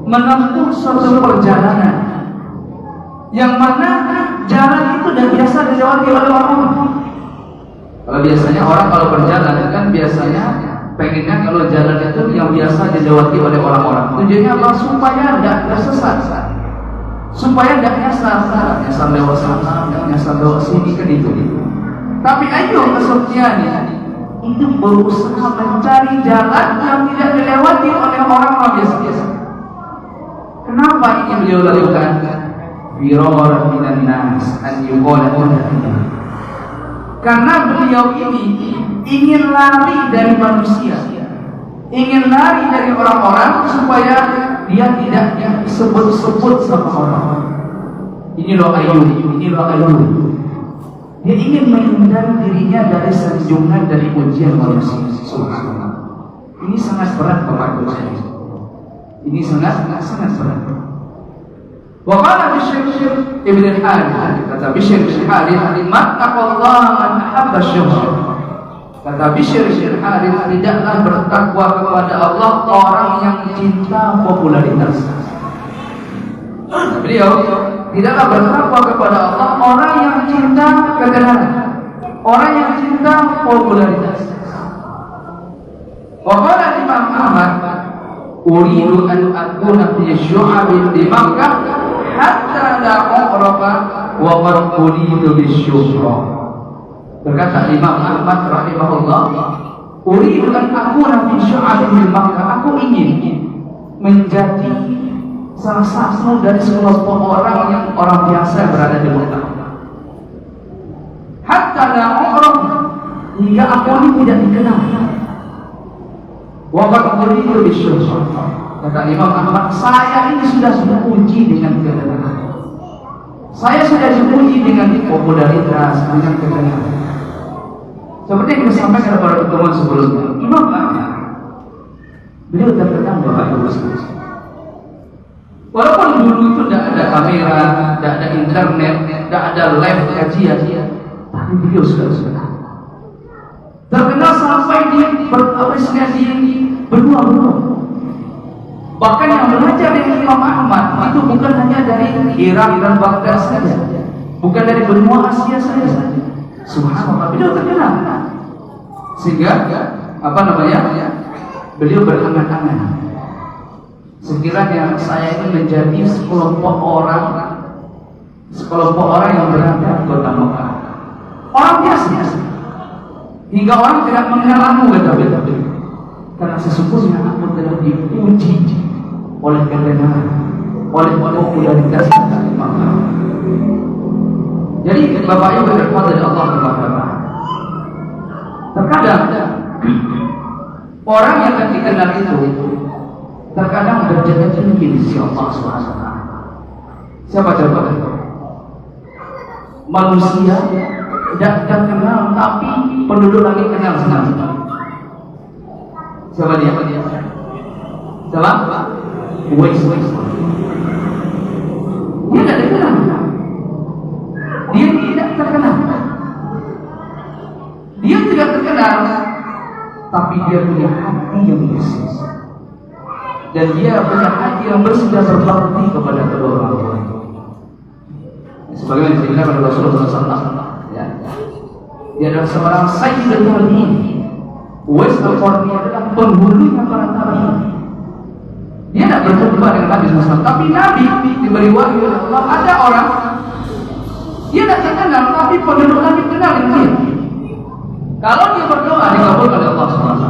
menempuh suatu perjalanan yang mana jalan itu sudah biasa dilewati oleh orang. Kalau biasanya orang kalau berjalan kan biasanya pengennya kalau jalan itu yang biasa dilewati oleh orang-orang. Tujuannya apa? Supaya tidak tersesat, supaya tidak nyasar lewat sana, nyasar lewat sini kan itu. Tapi ayo kesuciannya itu berusaha mencari jalan yang tidak dilewati oleh orang-orang biasa. Kenapa ini beliau lakukan? Firar minan nas an yuqala karena beliau ini ingin lari dari manusia, ingin lari dari orang-orang supaya dia tidak disebut-sebut sama orang. Ini loh ayu. Dia ingin menghindari dirinya dari sanjungan dari ujian manusia. Subhanallah. Ini sangat berat Bapak Ibu saya. Ini sangat berat. Wa qala Bishr ibn al-Harith, kata Bishr bin al-Harith, "Mattaqallaha man ahabba syuhra." Kata Bishr bin al-Harith, tidaklah bertakwa kepada Allah orang yang cinta popularitas. Beliau tidaklah bertakwa kepada Allah orang yang cinta ketenaran, orang yang cinta popularitas. Wa qala Imam Ahmad, "Uridu an akuna fi syu'abin di Makkah hatta la uqrafa wa qad uridu bisyuhra." Berkata Imam Ahmad rahimahullah, "Uridu an akuna fi syu'abin di Makkah." Aku ingin menjadi salah satu dari sekelompok orang yang orang biasa berada di Mekah. Hatta la uqrafa, hingga aku ini tidak dikenal. Wa qad uridu bisyuhra. Kata Imam Ahmad, saya ini sudah diuji dengan ketenaran. Saya sudah diuji dengan popularitas, dengan ketenaran. Seperti yang disampaikan pada pertemuan sebelumnya, Imam Ahmad, beliau terkenal Bapak Ibu sekalian. Walaupun dulu itu tidak ada kamera, tidak ada internet, tidak ada live kajian, tapi beliau sudah terkenal sampai dia berapresiasi berdua. Bahkan yang belajar dari Imam Ahmad itu bukan hanya dari Irak dan Baghdad saja, bukan dari benua Asia saja. Subhanallah, beliau terkenal. Sehingga beliau berangan-angan, sekiranya saya ini menjadi sekelompok orang yang berada di kota Mekah, orang biasa, hingga orang tidak mengenal aku, kata beliau. Karena sesungguhnya aku telah diuji oleh ketenaran, oleh popularitas Maka. Jadi Bapak Ibu berdoa dari Allah Taala. Terkadang orang yang dikenal itu terkadang berjaga tinggi di sisi Allah SWT. Siapa coba? Manusia tidak terkenal tapi penduduk lagi kenal senang. Siapa dia? Siapa? Uwais. Dia tidak terkenal. Dia tidak terkenal. Dia tidak terkenal, tapi dia punya hati yang bersih. Dan dia punya hati yang bersih dan berbakti kepada kedua orang tua. Sebagaimana disebutkan oleh Rasulullah SAW. Dia adalah seorang sayyidul tabi'in. Uwais al-Qarni adalah penghulunya para tabi'in. Dia tidak berjumpa dengan Nabi SAW, tapi Nabi diberi wahyu oleh Allah. Ada orang dia tidak terkenal, tapi penduduk Nabi kenal dengan dia. Kalau dia berdoa dikabulkan oleh Allah SWT.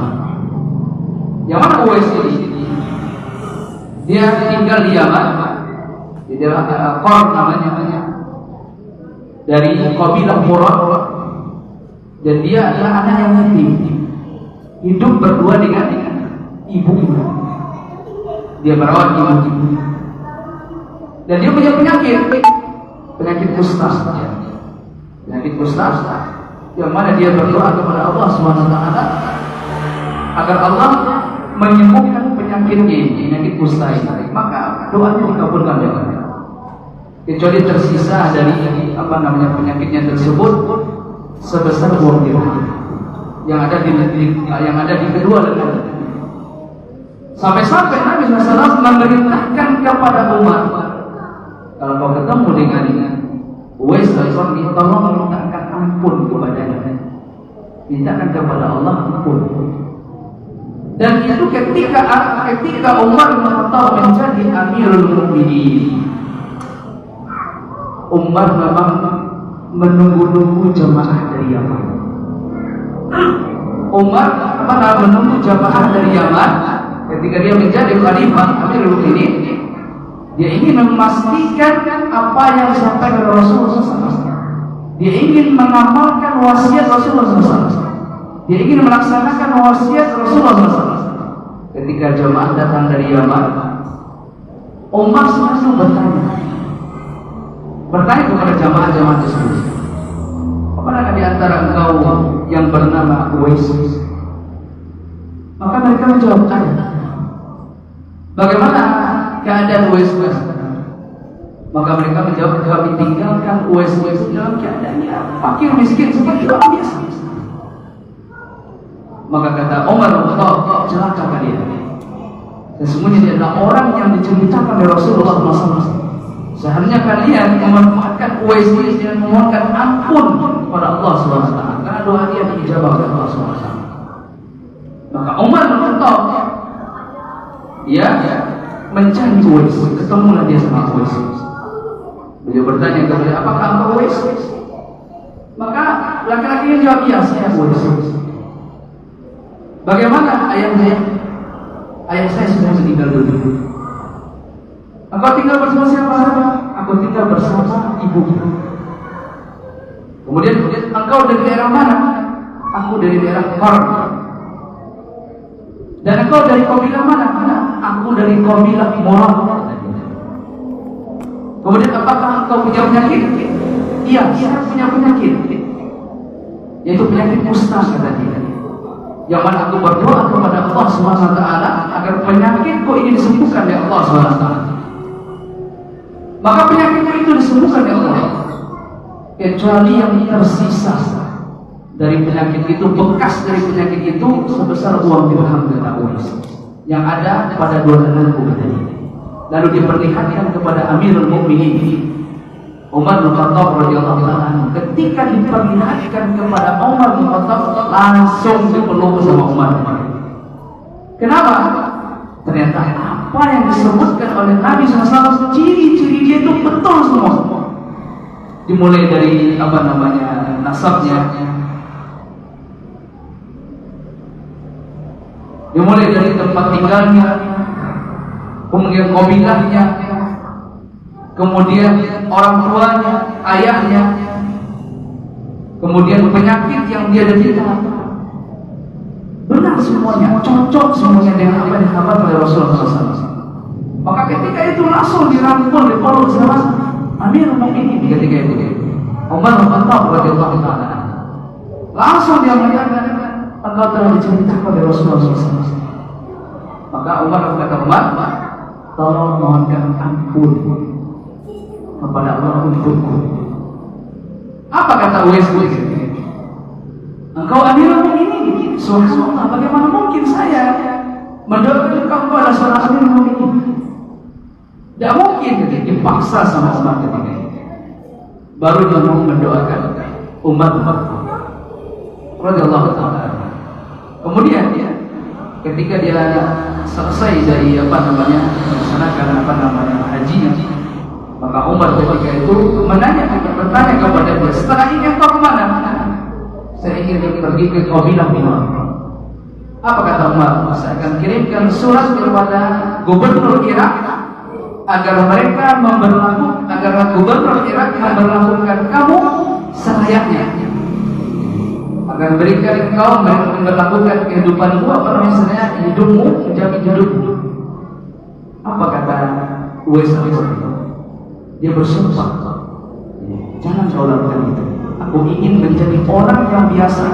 Yang mana Uwais ini? Dia tinggal di Yaman, di daerah Qarn namanya, dari kabilah Murad, dan dia adalah anak yang yatim, hidup berdua dengan ibunya. Dia merawat ibu, dan dia punya penyakit kusta, yang mana dia berdoa kepada Allah SWT agar Allah menyembuhkan penyakit kusta ini. Maka doanya dikabulkan oleh Allah. Kecuali tersisa dari penyakitnya tersebut sebesar buah dirham yang ada di kedua lengan. Sampai-sampai Nabi SAW memerintahkan kepada Umar, kalau kau ketemu dengan Uwais al-Qarni, tolong mintakan ampun kepadanya, mintakan kepada Allah ampun. Dan itu ketika Umar bin Khattab menjadi Amirul Mukminin, Umar memang menunggu-nunggu jamaah dari Yaman. Umar menunggu jamaah dari Yaman ketika dia menjadi khalifah Amirul Mukminin. Dia ingin memastikan apa yang disampaikan oleh Rasulullah SAW. Dia ingin mengamalkan wasiat Rasulullah SAW. Dia ingin melaksanakan wasiat Rasulullah SAW. Ketika jamaah datang dari Yaman, Umar langsung bertanya kepada jamaah tersebut, apakah di antara engkau yang bernama Uwais? Maka mereka menjawab, ada. Bagaimana keadaan Uwais? Maka mereka menjawab, kami tinggalkan Uwais dalam keadaannya fakir miskin seperti orang biasa. Maka kata Umar bin Khattab, celaka kalian. Sesungguhnya dia adalah orang yang diceritakan oleh Rasulullah SAW. Seharusnya kalian memanfaatkan Uwais dengan memohonkan ampun kepada Allah SWT, karena doa dia diijabah oleh Allah SWT. Maka Umar bin Khattab mencari Uwais, ketemulah dia sama Uwais. Beliau bertanya kepada, apakah engkau Uwais? Maka laki-laki yang jawab, iya, saya Uwais. Bagaimana ayahnya? Ayah saya sudah meninggal dulu. Engkau tinggal bersama siapa? Aku tinggal bersama ibu. Kemudian engkau dari daerah mana? Aku dari daerah Qarn. Dan engkau dari kabilah mana? Aku dari kabilah Murad. Kemudian apakah engkau punya penyakit? Iya, saya punya penyakit, yaitu penyakit kusta, kata dia. Yang mana aku berdoa kepada Allah SWT agar penyakitku ini disembuhkan oleh Allah SWT. Maka penyakitku itu disembuhkan oleh Allah, kecuali yang tersisa dari penyakit itu, bekas dari penyakit itu sebesar uang dirham, kata Uwais, yang ada pada dua tanganku, kata dia. Lalu diperlihatkan kepada Amirul Mukminin Umar bin Khattab radhiyallahu anhu. Ketika diperlihatkan kepada Umar bin Khattab, langsung dipeluk sama Umar. Kenapa? Ternyata apa yang disebutkan oleh Nabi SAW, ciri-ciri dia itu betul semua. Dimulai dari nasabnya, dimulai dari tempat tinggalnya, kemudian kabilahnya, kemudian orang tuanya, ayahnya, kemudian penyakit yang dia derita. Benar semuanya, cocok semuanya dengan apa yang dikhabarkan oleh Rasulullah SAW. Maka ketika itu langsung dirangkul, dipeluk sama Amirul Mukminin. Ketika itu Umar bin Khattab radhiyallahu taala, langsung dia mengatakan, engkau telah diceritakan oleh Rasulullah SAW. Maka Umar berkata, Umar, tolong mohonkan ampun kepada Allah untukku. Apa kata Uwais? Engkau Amirul Mukminin, subhanallah, bagaimana mungkin saya mendoakan engkau adalah seorang Amirul Mukminin? Tidak mungkin. Dipaksa sama Umar ketika itu. Baru dia mau mendoakan Umar radhiyallahu ta'ala. Kemudian ketika dia selesai dari melaksanakan hajinya, maka Umar ketika itu bertanya kepada dia, setelah ini engkau kemana? Saya ingin pergi ke kabilah Murad. Apa kata Umar? Saya akan kirimkan surat kepada gubernur Irak agar gubernur Irak memberlakukan kamu selayaknya, agar berikan engkau memperlakukan kehidupanmu, hidupmu, menjamin hidupmu. Apa kata Uwais? Dia bersumpah, jangan kau lakukan itu. Aku ingin menjadi orang yang biasa,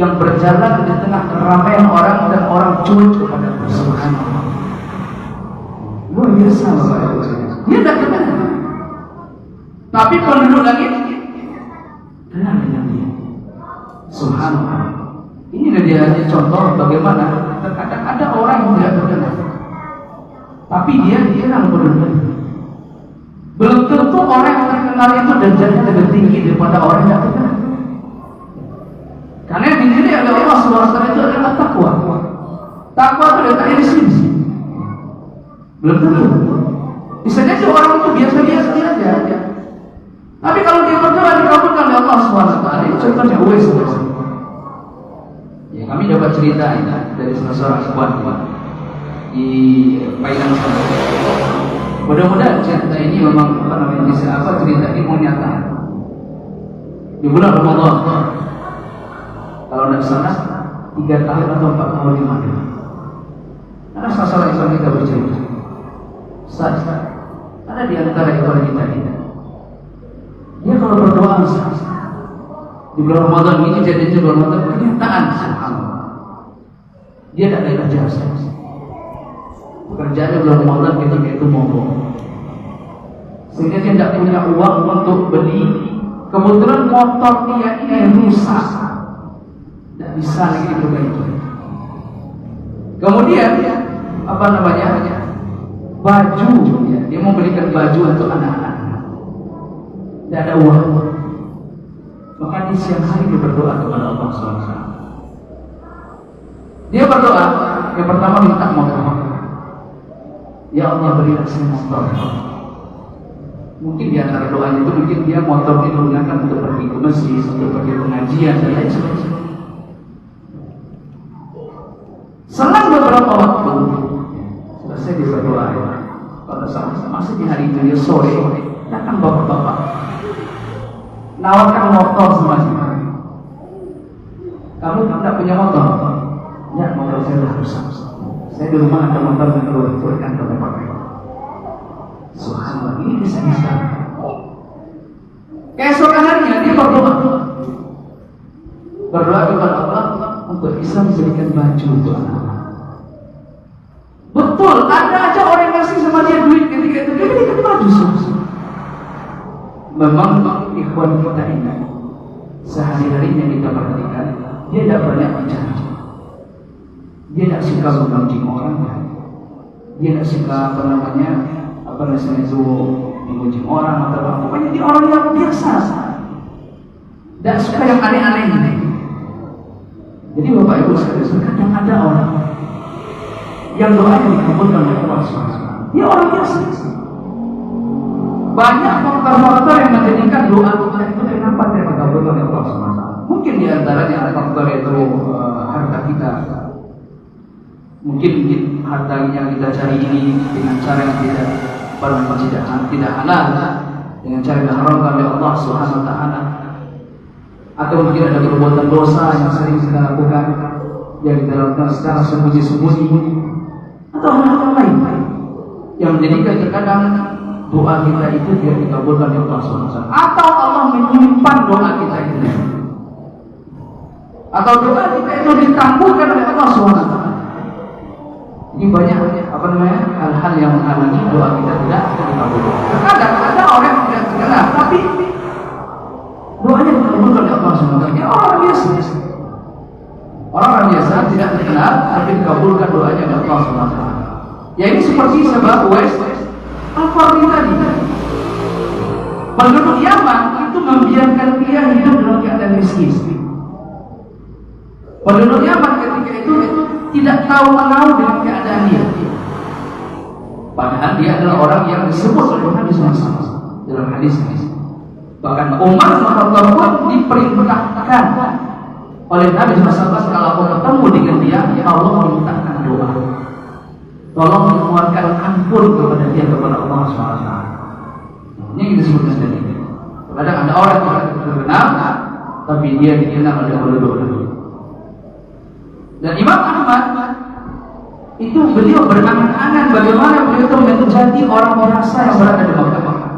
yang berjalan di tengah keramaian orang dan orang cuek kepada Subhanallah. Luar biasa, Bapak Ibu. Dia tak kenal, tapi penduduk langit kenal dengan dia. Subhanallah. Ini dia contoh bagaimana terkadang ada orang yang tidak terkenal, tapi dia dikenal benar. Belum tentu orang yang terkenal itu derajatnya lebih tinggi daripada orang yang terkenal. Karena yang dinilai oleh Allah SWT itu adalah takwa. Takwa itu letaknya di sini. Belum tentu. Bisa jadi orang itu biasa-biasa saja. Tapi kalau dia berdoa dikabulkan oleh Allah SWT, ini contohnya Uwais. Ya, kami dapat cerita dari salah seorang ikhwan di Mainan sana. Mudah-mudahan cerita ini memang cerita ini mau nyata. Di bulan Ramadan, kalau tidak salah 3 tahun atau 4 tahun yang lalu, ada salah seorang ikhwan kita bercerita. Ada di antara ikhwan kita ini, dia kalau berdoa di bulan Ramadan ini, jadi bulan Ramadan kenyataan subhanallah. Dia tidak ada kerja. Pekerjaannya bulan Ramadan ketika itu mogok, sehingga dia tidak punya uang untuk beli. Kebetulan motor dia ini rusak, tidak bisa lagi diperbaiki. Kemudian baju, dia mau belikan baju untuk anak-anak, tidak ada uang. Maka di siang hari dia berdoa kepada Allah SWT. Dia berdoa, yang pertama minta motor. Ya Allah, berilah saya motor. Mungkin di antara doanya itu mungkin dia motor itu digunakan untuk pergi ke masjid, untuk pergi pengajian dan lain sebagainya. Selang beberapa waktu selesai dia berdoa, pada saat masih di hari itu dia sore, datang bapak-bapak nawarkan motor semacam. Kamu tidak punya motor? Ya, motor saya sudah rusak. Saya di rumah ada motor yang keluarkan ke pakai. Subhanallah, ini bisa. Keesokan harinya dia berdoa kepada Allah untuk bisa memberikan baju untuk anak-anak. Betul, ada aja orang yang kasih sama dia duit ketika itu dia berikan baju. Memang ikhwan kita ini sehari-harinya kita perhatikan, dia tidak banyak bicara. Dia tidak suka mengunjung orang. Dia tidak suka mengunjung orang atau apa. Pokoknya dia orang yang biasa. Tidak suka yang aneh-aneh ini. Jadi Bapak Ibu sekalian, kadang ada orang yang doanya dikabulkan oleh Allah SWT. Dia orang biasa. Banyak faktor-faktor yang menjadikan doa kita itu kenapa tidak dikabulkan oleh Allah SWT. Mungkin di antaranya faktor itu harta kita. Mungkin harta yang kita cari ini dengan cara yang tidak halal, dengan cara yang diharamkan oleh Allah Subhanahu wa taala. Atau mungkin ada perbuatan dosa yang sering kita lakukan, yang kita lakukan secara sembunyi-sembunyi, atau hal-hal lain yang menjadikan terkadang doa kita itu tidak dikabulkan oleh Allah Subhanahu wa taala. Atau Allah menyimpan doa kita itu, atau doa kita itu ditangguhkan oleh Allah Subhanahu wa taala. Ini banyak hal-hal yang menghalangi doa kita tidak dikabulkan. Terkadang ada orang yang tidak terkenal, tapi doanya dikabulkan oleh Allah SWT. Dia orang biasa. Orang biasa tidak terkenal, tapi dikabulkan doanya oleh Allah SWT. Ya ini seperti sahabat Uwais Al-Qarni tadi. Penduduk Yaman itu membiarkan dia hidup dalam keadaan miskin. Penduduk Yaman ketika itu tidak tahu menahu dengan keadaan dia. Padahal dia adalah orang yang disebut oleh Nabi SAW dalam hadis. Bahkan Umar bin Khattab pun diperintahkan oleh Nabi SAW kalau bertemu dengan dia, ya Allah memintakan doa, tolong mengeluarkan ampun kepada dia, kepada Allah SWT. Ini kita sebutkan tadi. Kadang ada orang yang terkenal, tapi dia dikenal oleh penduduk. Dan Imam Ahmad itu beliau berangan-angan bagaimana beliau itu menjadi orang biasa yang berada di Makkah.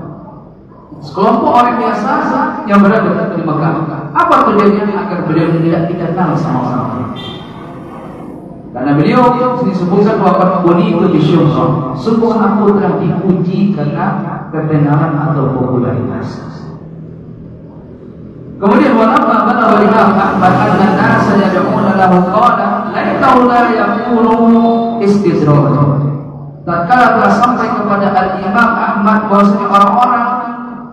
Sekelompok orang biasa yang berada di Makkah. Apa tujuannya agar beliau tidak dikenal sama orang-orang? Karena beliau disebutkan bahwa buni itu disyukur. Sungguh aku telah diuji karena ketenaran atau popularitas. Kemudian walamma balagha al-haqq bahkan nasa yad'una lahu qala la ta'ala yaqulu istidraj. tatkala telah sampai kepada Al-Imam Ahmad bahwasanya orang-orang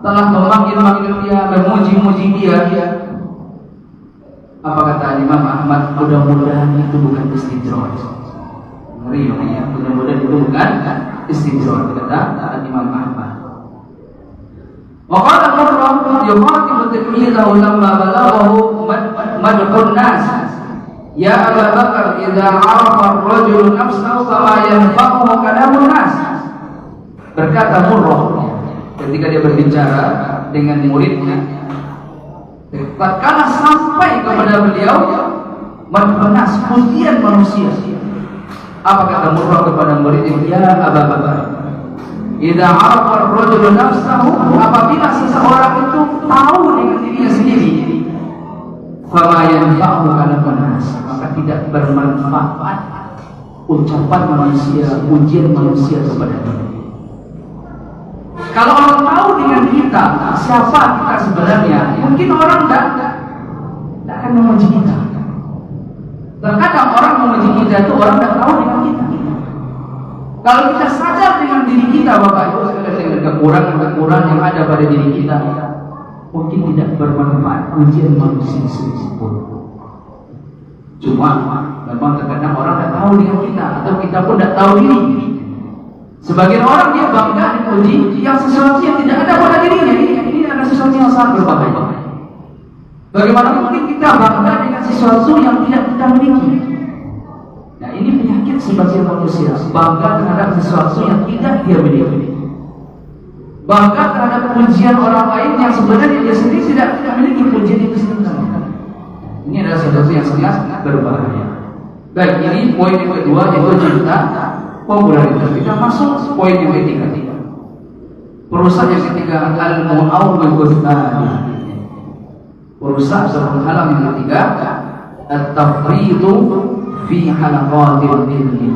telah memanggil-manggil dia, memuji-muji dia, apa kata Imam Ahmad? Mudah-mudahan itu bukan istidraj. Ngeri ya, mudah-mudahan itu bukan istidraj, kata Imam Ahmad. Waqala Murrah yuqatilu tilmidahu lamma balaghahu madhun nas. Ya Abu Bakar, idza 'arafa ar-rajulu nafsahu fama yanfa'uhu kalamun nas. Berkata Murrah ketika dia berbicara dengan muridnya, tatkala sampai kepada beliau madhun nas, pujian manusia. Apa kata Murrah kepada muridnya? Ya Abu Bakar, idza 'arafa ar-rajulu nafsahu, apabila seseorang itu tahu dengan dirinya sendiri, fama yanfa'uhu kalamun nas, maka tidak bermanfaat ucapan manusia, pujian manusia kepada dia. Kalau orang tahu dengan kita siapa kita sebenarnya, mungkin orang tidak akan memuji kita. Terkadang orang memuji kita itu orang tidak tahu dengan kita. Kalau kita sadar dengan diri kita, Bapak Ibu, dengan kekurangan yang ada pada diri kita, mungkin tidak bermanfaat pujian manusia sedikit pun. Cuma memang terkadang orang tidak tahu dengan kita, atau kita pun tidak tahu diri. Sebagian orang dia bangga dipuji yang sesuatu yang tidak ada pada dirinya. Ini adalah sesuatu yang sangat berbahaya. Bagaimana mungkin kita bangga dengan sesuatu yang tidak kita miliki? Nah, ini penyakit sebagian manusia, bangga terhadap sesuatu yang tidak dia miliki. Bangga terhadap pujian orang lain yang sebenarnya dia sendiri tidak memiliki pujian itu sendiri. Ini adalah sesuatu yang sangat berbahaya. Baik, ini poin yang kedua, yaitu cinta popularitas. Kita masuk poin yang ketiga. Perusak yang ketiga, al-mu'awwidh tadi. Perusak atau penghalang yang ketiga, at-tafridu fi halaqatil ilmi.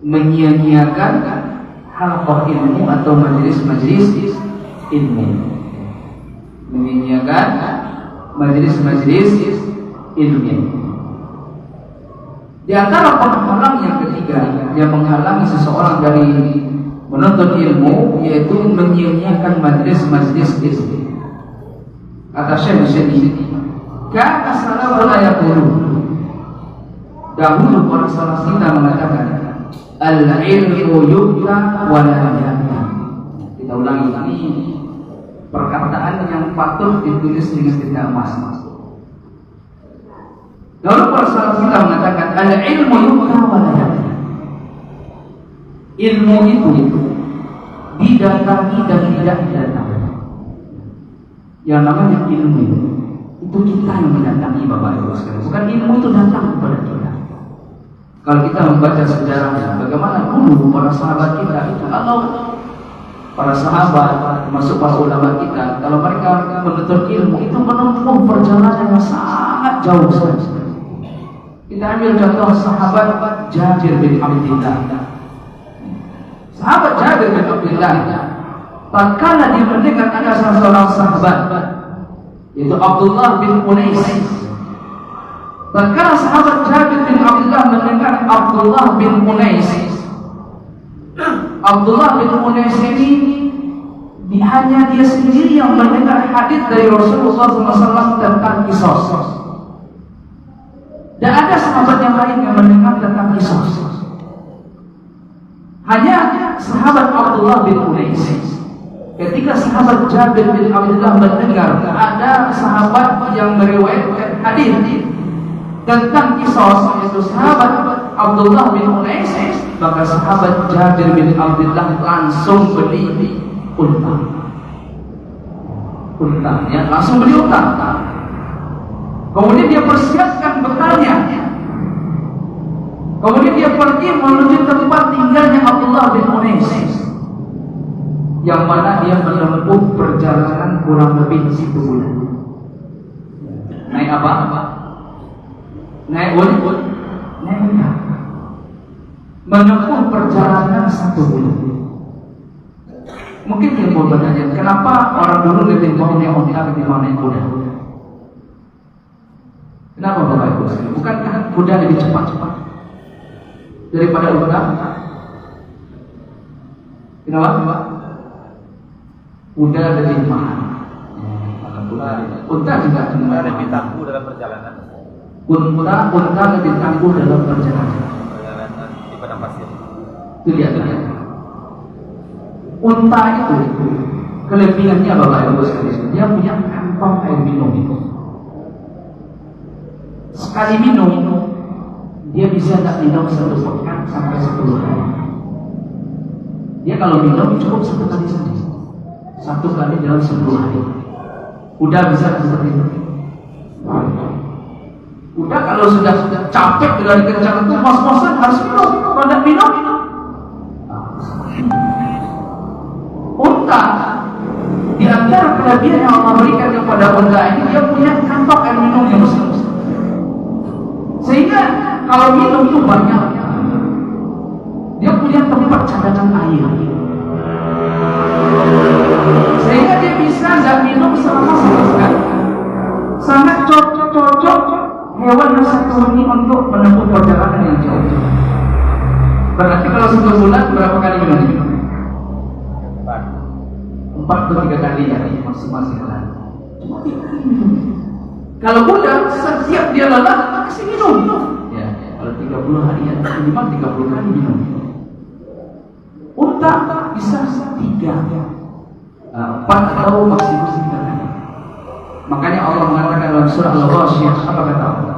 Menyia-nyiakan halaqah ilmu atau majelis-majelis ilmu. Menyia-nyiakan majelis-majelis ilmu. Di antara penghalang yang ketiga yang menghalangi seseorang dari menuntut ilmu, yaitu menyia-nyiakan majelis-majelis ilmu. Kata Syekh Muhammad, kana salafun yaqulu, dahulu para salaf kita mengatakan, al-ilmu yubta wa la yabta. Kita ulangi, ini perkataan yang patut ditulis dengan tinta emas. Lalu para salaf kita mengatakan al-ilmu yubta wa la yabta. Ilmu itu didatangi dan tidak didatangi. Yang namanya ilmu itu kita yang mendatangi, Bapak Ibu sekalian. Bukan ilmu itu datang kepada kita. Kalau kita membaca sejarahnya, bagaimana dulu para sahabat kita itu, kalau para sahabat termasuk para ulama kita, kalau mereka menuntut ilmu itu menempuh perjalanan yang sangat jauh sekali. Kita ambil contoh sahabat Jabir bin Abdullah. Sahabat Jabir bin Abdullah, tatkala dia mendengar ada salah seorang sahabat, yaitu Abdullah bin Unais. Tatkala sahabat Jabir bin Abdullah mendengar Abdullah bin Unais, Abdullah bin Unais ini hanya dia sendiri yang mendengar hadis dari Rasulullah SAW tentang qisas. Dan ada sahabat yang lain yang mendengar tentang qisas. Hanya sahabat Abdullah bin Unais. Ketika sahabat Jabir bin Abdullah mendengar ada sahabat yang meriwayatkan hadis tentang kisah, yaitu sahabat Abdullah bin Unais, maka sahabat Jabir bin Abdullah langsung beli unta, ya, langsung beli unta. Kemudian dia persiapkan bekalnya. Kemudian dia pergi menuju tempat tinggalnya Abdullah bin Unais, yang mana dia menempuh perjalanan kurang lebih 1 bulan. Naik apa? Naik unta. Menempuh perjalanan 1 bulan. Mungkin dia mau bertanya, kenapa orang dulu lebih mau naik unta ketimbang naik kuda? Kenapa Bapak Ibu? Bukankah kuda lebih cepat daripada unta? Kenapa? Kuda lebih mahal. Unta juga lebih tangguh dalam perjalanan. Unta lebih tangguh dalam perjalanan Di padang pasir. Itu dia. Unta itu kelebihannya Bapak Ibu sekalian, dia punya kantong air minum. Sekali minum, dia bisa tak minum 1 pekan sampai 10 hari. Dia kalau minum cukup 1 kali saja, 1 kali dalam 10 hari. Udah bisa seperti itu. Udah kalau sudah capek dari kerjaan itu, mos-mosan harus minum. Kalau tidak minum, unta di antara kelebihan yang Allah berikan kepada unta ini, dia punya kantong air minum yang besar. Sehingga kalau minum itu banyak, dia punya tempat cadangan air. Sehingga dia bisa nggak minum selama sebulan. Sangat cocok hewan yang satu ini untuk menempuh perjalanan yang jauh. Berarti kalau 1 bulan berapa kali minum? 4 atau 3 kali ya, masing-masing bulan. Cuma 3 kali minum. Kalau udah setiap dia lelah, kasih minum. Ya, kalau 30 hari ya, minimal 30 kali minum. Unta bisa 3, 4 atau maksimum 3 kali. Makanya Allah mengatakan dalam surah Al-Ghasyiyah, apa kata Allah?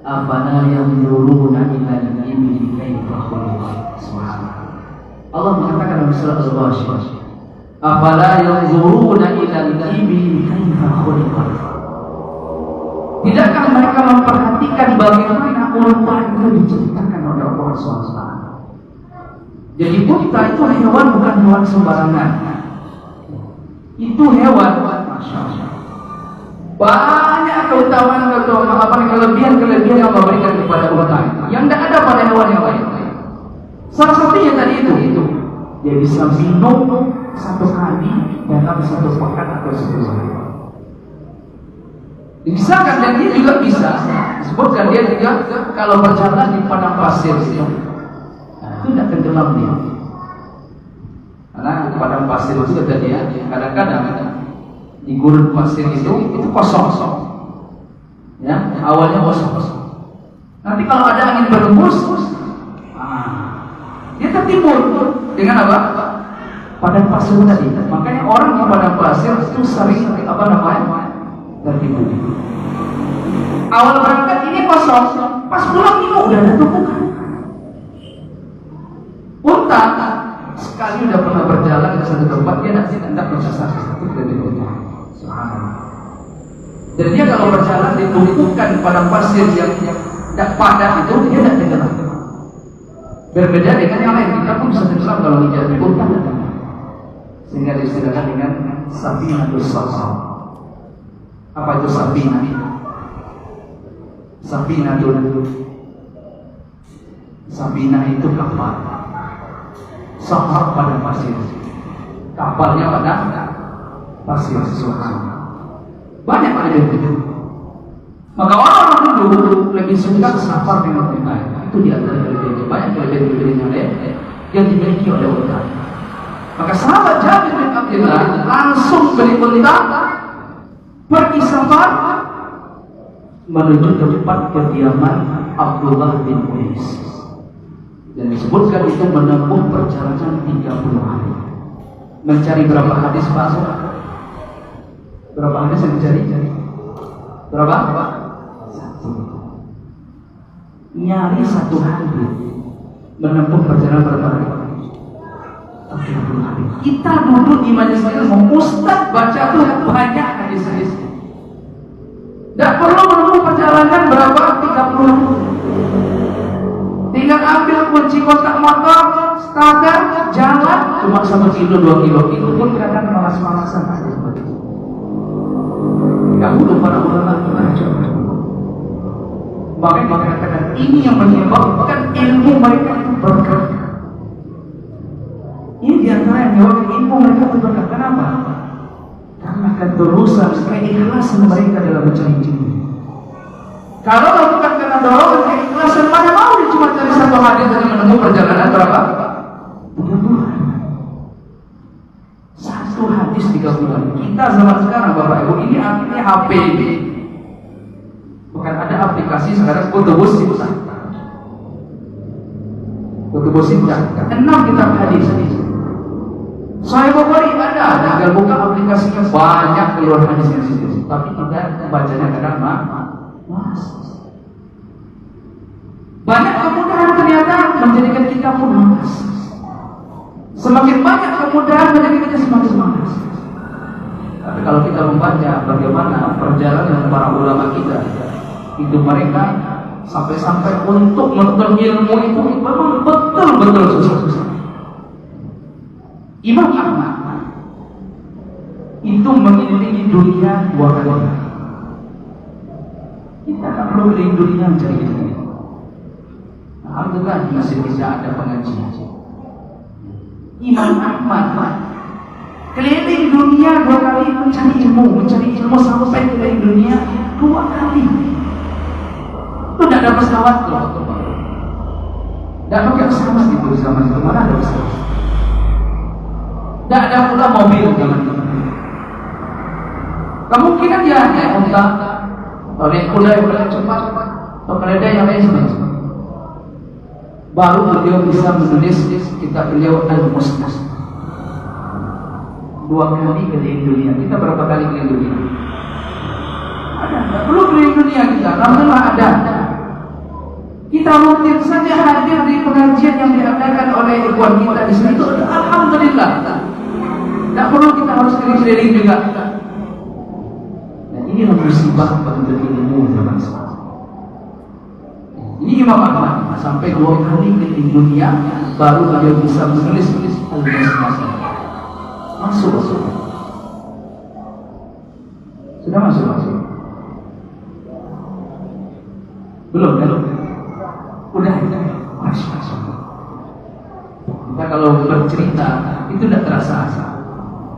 Afala yanzuruna ila al-ibli kaifa khuliqat. Subhanallah. Allah mengatakan dalam surah Al-Ghasyiyah, afala yanzuruna ila al-ibli kaifa khuliqat. Tidakkah mereka memperhatikan bagaimana unta itu diciptakan oleh Allah SWT? Jadi unta itu hewan, bukan hewan sembarangan. Itu hewan, Masya Allah, banyak keutamaan kelebihan yang Allah berikan kepada unta yang tidak ada pada hewan yang lain. Salah satunya tadi itu dia bisa minum 1 kali dalam 1 pekan atau 10 hari. Dibisakan, dan dia juga bisa disebutkan dia juga kalau berjalan di padang pasir itu tidak tenggelam dia. Karena padang pasir itu kata dia kadang-kadang di gurun pasir itu kosong. Ya, awalnya kosong. Nanti kalau ada angin berembus, dia tertimbun dengan apa? Padang pasir tadi. Makanya orang di padang pasir itu sering tertimbun. Awal berangkat ini kosong, pas pulang ini udah ada tumpukan. Unta sekali udah pernah berjalan ke satu tempat, dia nanti tidak bersasar satu dari unta. Dan dia kalau berjalan ditumpukan pada pasir yang tidak padat itu, dia tidak tenggelam. Berbeda dengan yang lain, kita pun bisa tenggelam kalau dijatuh unta tidak. Sehingga disediakan dengan safinatus safar. Apa itu safinah? Safinah itu kapal. Safar pada pasir. Kapalnya pada pasir. Banyak ada itu. Maka orang-orang dulu lebih suka safar dengan unta. Itu di antara kelebihan. Banyak kelebihan yang lain yang dimiliki oleh unta. Maka sahabat Jabir bin Abdullah langsung beli unta, pergi safar menuju tempat kediaman Abdullah bin Qais. Dan disebutkan itu menempuh perjalanan 30 hari. Mencari berapa hadis Pak? Berapa hadis yang dicari? Berapa? 1. Nyari 1 hari. Menempuh perjalanan berapa hari? 30 hari. Kita duduk di majelis ilmu, Ustaz baca tuh banyak hadis-hadis. Tidak perlu menempuh perjalanan berapa? 30 hari. Tinggal ambil kunci kotak motor, starter, jalan cuma 1 kilo, 2 kilo, itu pun kadang malas-malasan ada seperti itu. Gak perlu para ulama belajar. Makanya dikatakan ini yang menyebabkan ilmu mereka itu berkah. Ini diantara yang menyebabkan ilmu mereka itu berkah. Kenapa? Karena ketulusan, keikhlasan mereka dalam mencari ilmu. Kalau bukan karena dorongan keikhlasan, mana mau dia cuma cari 1 hadis hanya menempuh perjalanan berapa? 30 hari. Satu hadis 30 hari. Kita zaman sekarang Bapak Ibu, ini artinya HP. Bukan ada aplikasi sekarang kutubus sita. Kutubus sita. 6 kitab hadis. Sahih Bukhari ada, tinggal buka aplikasinya banyak keluar hadisnya situ. Tapi kita bacanya kadang mas. Banyak kemudahan ternyata menjadikan kita pun malas. Semakin banyak kemudahan menjadikan kita semakin malas. Tapi kalau kita membaca bagaimana perjalanan para ulama kita, itu mereka sampai-sampai untuk menuntut ilmu itu memang betul-betul susah. Imam Ahmad itu mengelilingi dunia 2 kali. Kita tak perlu keliling dunia mencari ilmu. Alhamdulillah masih bisa ada pengajian. Imam Ahmad keliling dunia 2 kali mencari ilmu sampai keliling dunia 2 kali. Itu tidak ada pesawat loh. Tidak pakai pesawat itu zaman itu, mana ada pesawat? Tidak ada pula mobil zaman itu. Kemungkinan dia naik unta, atau naik kuda yang paling cepat, atau keledai yang lain sebagainya. Baru beliau bisa menulis kitab beliau Al-Musnad. 2 kali keliling dunia. Kita berapa kali keliling dunia? Ada. Tidak perlu keliling dunia kita. Alhamdulillah ada. Kita rutin saja hadir di pengajian yang diadakan oleh ikhwan kita di sini. Itu alhamdulillah. Tidak perlu kita harus keliling juga. Nah, ini musibah bagi ilmu zaman sekarang. Ini Imam Ahmad sampai 2 kali keliling dunia baru beliau bisa menulis Al-Musnad. Masuk. Sudah masuk. Belum. Udah. Masuk. Kita kalau bercerita itu tidak terasa.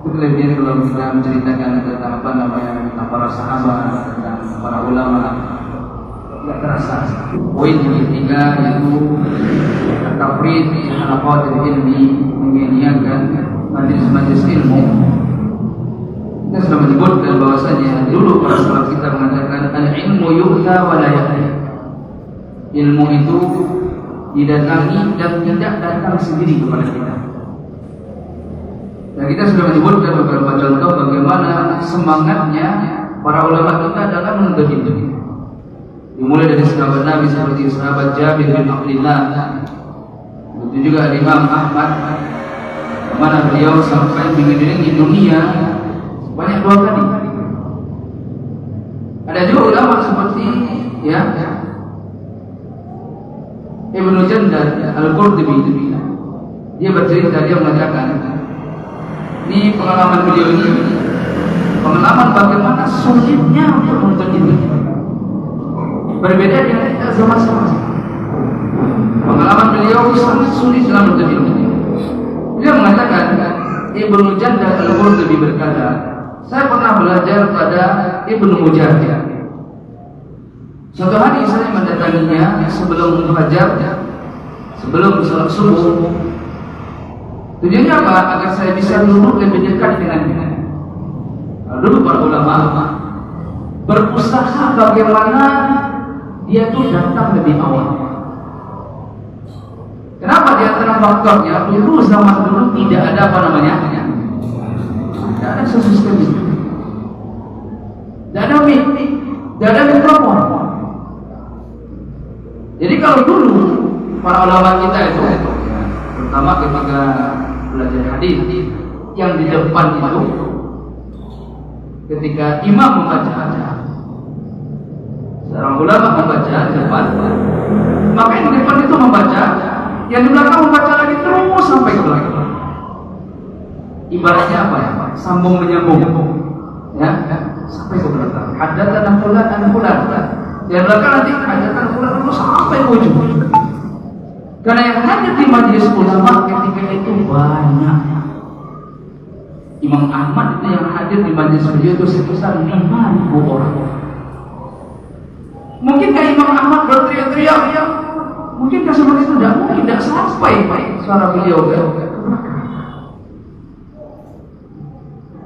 Itu kelebihan kalau kita menceritakan tentang tentang para sahabat, tentang para ulama, tidak terasa. Poin yang ketiga yaitu tafrid halaqat ilmi, menyediakan majelis-majelis ilmu. Kita sudah menyebutkan bahwasanya dulu para salaf kita mengatakan al-ilmu yu'ta wa la ya'ti. Ilmu itu didatangi dan tidak datang sendiri kepada kita. Dan kita sudah menyebutkan beberapa contoh bagaimana semangatnya para ulama kita dalam menuntut ilmu. Dimulai dari sahabat Nabi seperti sahabat Jabir bin Abdullah, begitu juga Imam Ahmad, mana beliau sampai mengelilingi dunia banyak 2 kali. Ada juga ulama seperti Ibnu Jandar Al-Qurtubi. Dia bercerita, dia mengatakan, ini pengalaman beliau ini, pengalaman bagaimana sulitnya untuk menuntut ilmu. Berbeda dengan kita sama-sama. Pengalaman beliau sangat sulit dalam menuntut ilmu. Dia mengatakan, Ibnu Jandar Al-Qurtubi berkata, saya pernah belajar pada Ibnu Mujahid. Suatu hari saya mendatanginya sebelum fajar, sebelum sholat subuh. Tujuannya apa? Agar saya bisa duduk lebih dekat dengannya. Dulu para ulama berusaha bagaimana dia itu datang lebih awal. Kenapa? Di antara faktornya dulu zaman dulu tidak ada apa namanya? Tidak ada sistem itu. Tidak ada mic, tidak ada mikrofon. Jadi kalau dulu para ulama kita itu, terutama ketika belajar hadis, yang di depan itu, ketika imam membaca, seorang ulama membaca di depan, maka yang di depan itu membaca, yang di belakang membaca lagi terus sampai ke belakang. Ibaratnya apa ya? Sambung menyambung, ya, sampai ke belakang. Haddatsana fulan an fulan. Yang belakang nanti haddatsana fulan terus sampai ke ujung. Karena yang hadir di majelis ulama ketika itu banyak. Imam Ahmad itu yang hadir di majelis beliau itu sekitar 5.000 orang. Mungkinkah Imam Ahmad berteriak-teriak? Mungkinkah seperti itu? Tidak sampai suara beliau ke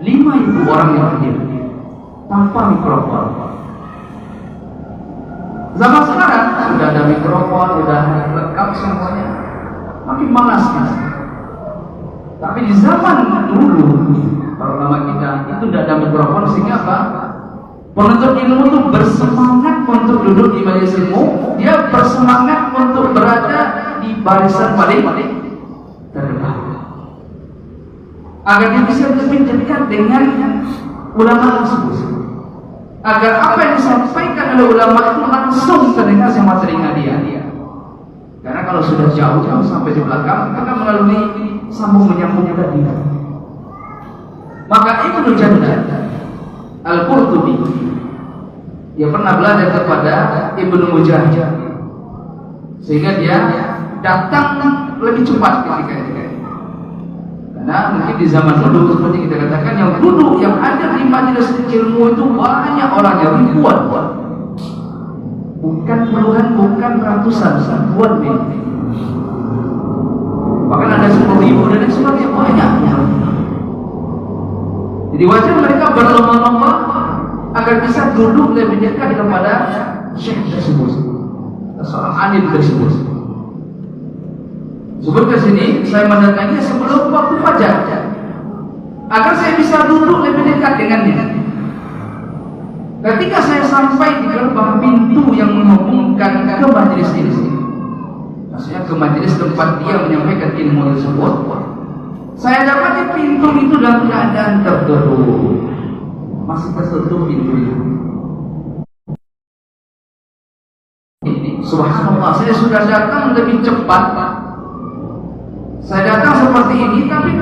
5.000 orang yang hadir tanpa mikrofon. Zaman sekarang sudah ada mikrofon, sudah lengkap semuanya, makin malas kan. Tapi di zaman dulu para ulama kita itu tidak ada mikrofon, sehingga apa? Penuntut ilmu itu bersemangat untuk duduk di majelis ilmu, dia bersemangat untuk berada di barisan paling terdepan, agar dia bisa lebih dekat dengan ulama tersebut, agar apa yang disampaikan oleh ulama itu langsung terdengar sama telinga dia. Karena kalau sudah jauh sampai di belakang, akan melalui sambung menyambung tadi. Maka Ibnu Jannah Al-Qurtubi, dia pernah belajar kepada Ibnu Mujahid, sehingga dia datang lebih cepat ketika itu. Karena mungkin di zaman dulu seperti kita katakan, yang dulu yang ada di majelis ilmu itu banyak orangnya, ribuan, bukan puluhan, bukan ratusan, ribuan. Bahkan ada 10.000 dan sebagainya, banyak. Jadi wajar mereka berlomba-lomba agar bisa duduk lebih dekat kepada syekh tersebut, seorang alim tersebut. Sebut ke sini, saya mendatangi sebelum waktu fajar, agar saya bisa duduk lebih dekat dengannya. Ketika saya sampai di gerbang pintu yang menghubungkan ke majelis ini, maksudnya ke majelis tempat dia menyampaikan ilmu tersebut, saya dapati pintu itu dalam keadaan tertutup, masih tertutup pintu itu. Subhanallah, saya sudah datang lebih cepat. Saya datang seperti ini, tapi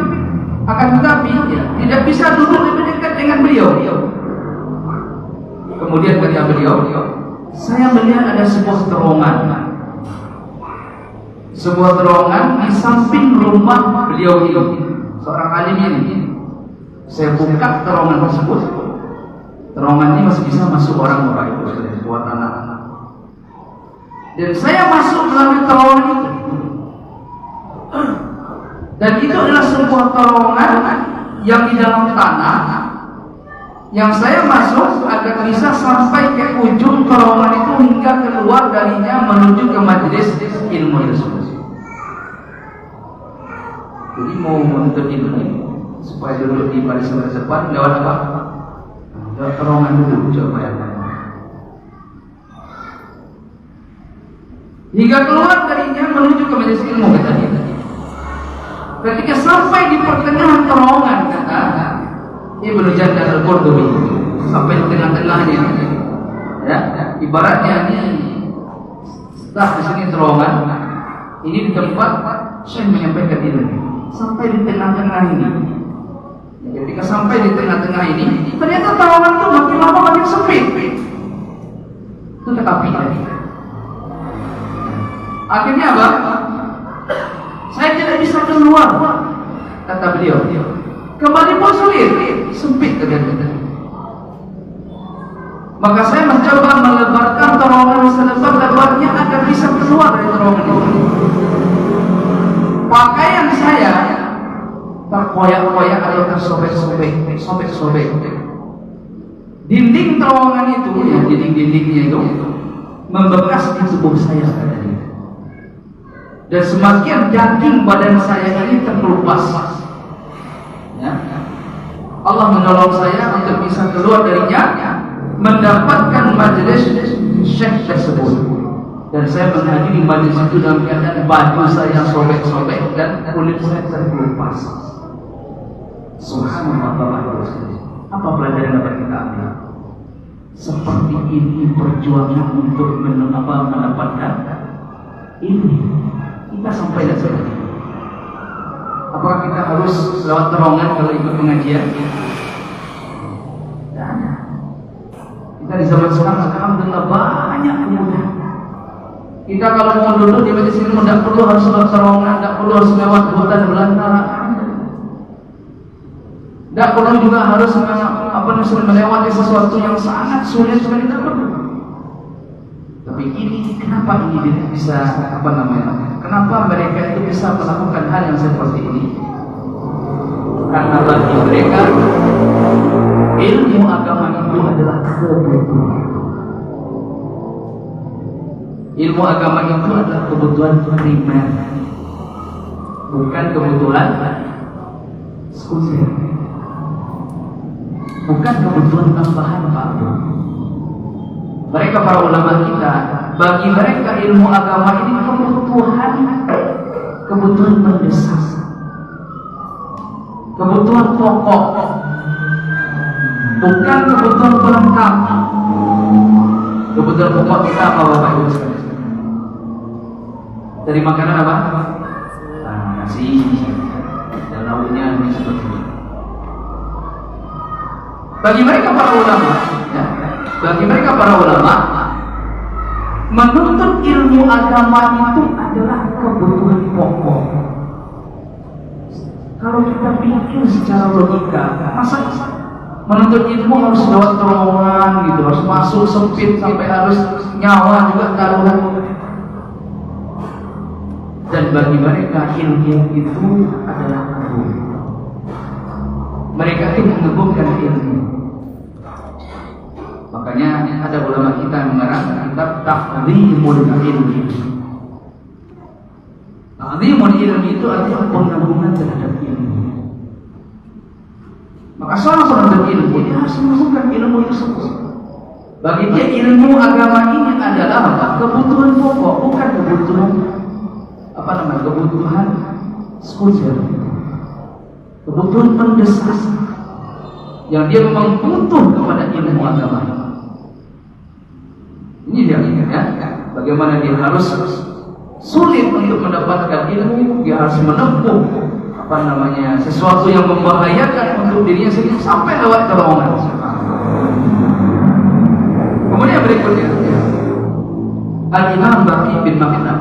akan tetapi tidak bisa duduk lebih dekat dengan beliau. Kemudian kata beliau, saya melihat ada sebuah terowongan. Sebuah terowongan di samping rumah beliau ini, seorang alim ini. Saya buka terowongan tersebut. Terowongan ini masih bisa masuk orang-orang itu, buat anak-anak. Dan saya masuk melalui terowongan itu. Dan itu adalah sebuah terowongan yang di dalam tanah, yang saya masuk agar bisa sampai ke ujung terowongan itu hingga keluar darinya menuju ke majelis ilmu tersebut. Jadi mau menuntut ilmu supaya duduk di barisan terdepan, lewat apa? Lewat terowongan dulu, coba bayangkan. Hingga keluar darinya menuju ke majelis ilmu, kata dia. Ketika sampai di pertengahan terowongan, kata Ibnu Jannah Al-Qurtubi, sampai di tengah-tengahnya, ya, ibaratnya ini, setelah di sini terowongan, ini di tempat saya menyampaikan ilmu. Sampai di tengah-tengah ini, ketika sampai di tengah-tengah ini, ternyata terowongan itu makin lama makin sempit. Itu tetapi akhirnya apa? Saya tidak bisa keluar, kata beliau. Kembali pun sulit, sempit ternyata. Maka saya mencoba melebarkan terowongan selebar-lebarnya agar bisa keluar dari terowongan itu. Pakaian saya terkoyak-koyak atau tersobek-sobek. Dinding terowongan itu, ya, dinding-dindingnya itu membekas di tubuh saya. Dan semakin daging badan saya ini terkelupas, ya. Allah menolong saya untuk bisa keluar darinya, mendapatkan majelis syekh tersebut. Dan saya menghadiri majelis itu dalam keadaan baju saya sobek-sobek dan kulit saya terkelupas. Subhanallah. Apa pelajaran yang dapat kita ambil? Seperti ini perjuangan untuk mendapatkan ilmu. Kita sampai dan seperti itu. Apakah kita harus lewat terowongan kalau ikut pengajian? Tidak ada. Kita di zaman sekarang alhamdulillah banyak kemudahan. Kita kalau mau duduk di majelis ilmu tidak perlu harus lewat terowongan, tidak perlu harus lewat hutan belantara, tidak perlu juga harus melewati sesuatu yang sangat sulit sekali, tidak perlu. Tapi ini kenapa ini bisa Kenapa mereka itu bisa melakukan hal yang seperti ini? Karena bagi mereka ilmu agama itu adalah kebutuhan. Ilmu agama itu adalah kebutuhan primer, bukan kebutuhan sekunder, bukan kebutuhan tambahan, Pak. Mereka para ulama kita, bagi mereka ilmu agama ini kebutuhan mendesak, kebutuhan pokok, bukan kebutuhan pelengkap. Kebutuhan pokok kita apa, Bapak Ibu sekalian? Dari makanan apa? Nasi dan lauknya ini seperti ini. Bagi mereka para ulama, ya, bagi mereka para ulama, menuntut ilmu agama itu adalah kebutuhan pokok. Kalau kita pikir secara logika, masa menuntut ilmu harus lewat terowongan gitu, harus masuk sempit sampai harus nyawa juga taruhan. Dan bagi mereka ilmu itu adalah kebun. Mereka itu mengagungkan ilmu. Makanya ada ulama kita yang mengarang kitab Ta'zimul Ilmi. Ta'zimul Ilmi itu artinya pengagungan terhadap ilmu. Maka seorang penuntut ilmu dia harus mengagungkan ilmu tersebut. Bagi dia ilmu agama ini adalah apa? Kebutuhan pokok, bukan kebutuhan kebutuhan sekunder, kebutuhan mendesak yang dia memang butuh kepada ilmu agama. Ini dia ya, bagaimana dia harus sulit untuk mendapatkan ilmu, dia harus menempuh sesuatu yang membahayakan untuk dirinya sendiri sampai lewat terowongan. Kemudian berikutnya Al-Imam Baqi bin Makhlad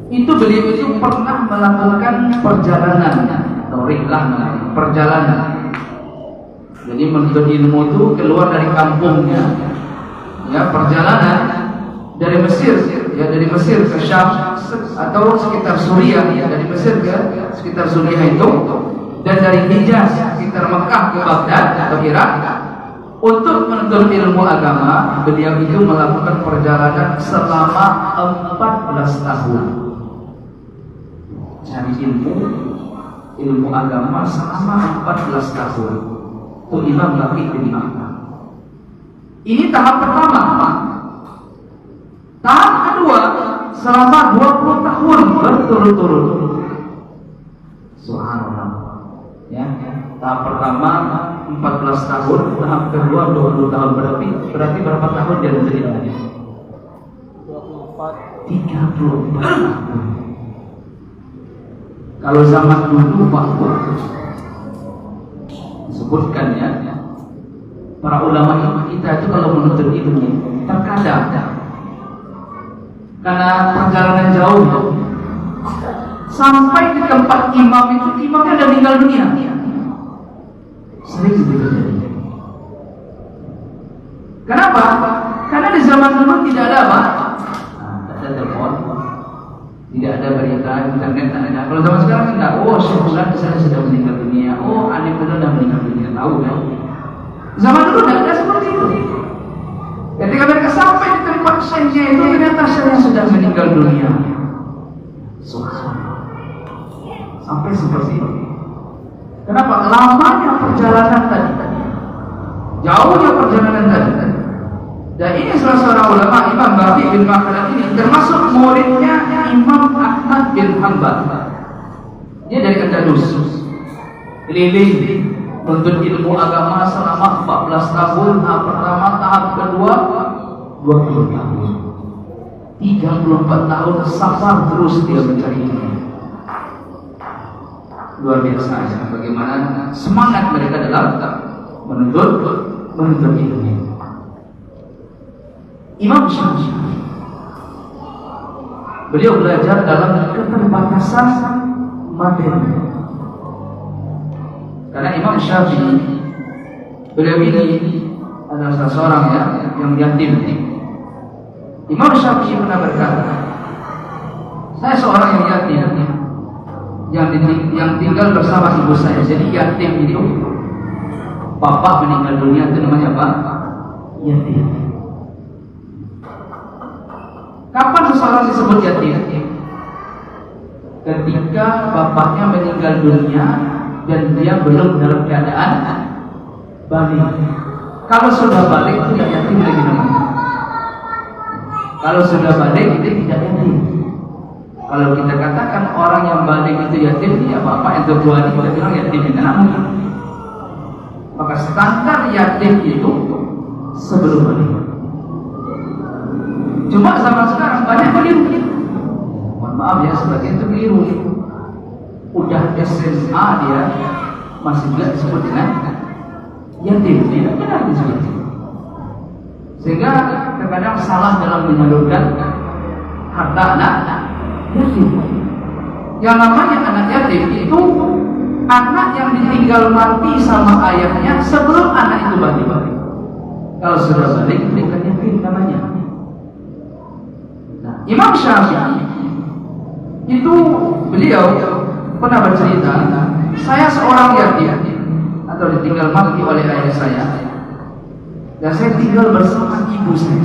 itu beliau itu pernah melakukan perjalanan atau rihlah, perjalanan. Jadi menuntut ilmu itu keluar dari kampungnya, ya, perjalanan dari Mesir, ya, dari Mesir ke Syam atau sekitar Suriah, ya, dari Mesir ke sekitar Suriah itu, dan dari Hijaz sekitar Mekah ke Baghdad atau Irak. Untuk menuntut ilmu agama, beliau itu melakukan perjalanan selama 14 tahun. Cari ilmu agama selama 14 tahun. Itu Imam Baqi bin Makhlad. Ini tahap pertama. Tahap kedua selama 20 tahun berturut-turut. Subhanallah. Ya, tahap pertama 14 tahun, tahap kedua 20 tahun, berarti berapa tahun dia menjadi lagi? 34 tahun. Kalau zaman dulu waktu sebutkan ya, para ulama kita itu kalau menuntut ilmu terkadang karena perjalanan jauh sampai di tempat imam itu, imamnya sudah meninggal dunia. Sering terjadi. Kenapa? Karena di zaman dulu tidak ada apa? Tidak ada telepon, tidak ada berita, internet, tidak ada. Kalau zaman sekarang enggak. Oh, sebulan saya sudah meninggal dunia. Oh, adik sudah meninggal dunia. Tahu kan? Zaman dulu tidak ada seperti itu. Ketika mereka sampai di tempat syekhnya itu, ternyata syekhnya sudah meninggal dunia. Subhanallah. Sampai seperti itu. Kenapa? Lamanya perjalanan tadi. Jauhnya perjalanan tadi. Dan ini salah seorang ulama, Imam Baqi bin Makhlad ini termasuk muridnya Imam Ahmad bin Hanbal. Dia dari Andalus, keliling menuntut ilmu agama selama 14 tahun. Tahap pertama, tahap kedua 20 tahun, 34 tahun safar terus dia mencari ilmu. Luar biasa ya, bagaimana semangat mereka dalam menuntut ilmu. Imam Syafi'i, beliau belajar dalam keterbatasan materi. Karena Imam Syafi'i, beliau ini adalah salah seorang yang yatim. Imam Syafi'i pernah berkata, saya seorang yang tinggal bersama ibu saya. Jadi yatim itu, bapak meninggal dunia itu namanya apa? Yatim. Kapan seseorang disebut yatim? Ketika bapaknya meninggal dunia dan dia belum dalam keadaan balik. Kalau sudah balik itu tidak yatim lagi namanya. Kalau sudah balik itu tidak yatim. Kalau kita katakan orang yang balik itu yatim, ya bapak yang tertua kita bilang yatim itu namanya. Maka standar yatim itu sebelum balik. Cuma zaman sekarang banyak keliru. Mohon maaf ya, sebagian itu keliru. Udah SMA dia masih juga disebut dengan yatim, tidak benar disebut. Sehingga terkadang salah dalam menyalurkan harta anak yatim. Yang namanya anak yatim itu anak yang ditinggal mati sama ayahnya sebelum anak itu balik. Kalau sudah balik bukan yatim namanya. Nah, Imam Syafi'i itu beliau pernah bercerita, saya seorang yatim atau ditinggal mati oleh ayah saya, dan saya tinggal bersama ibu saya.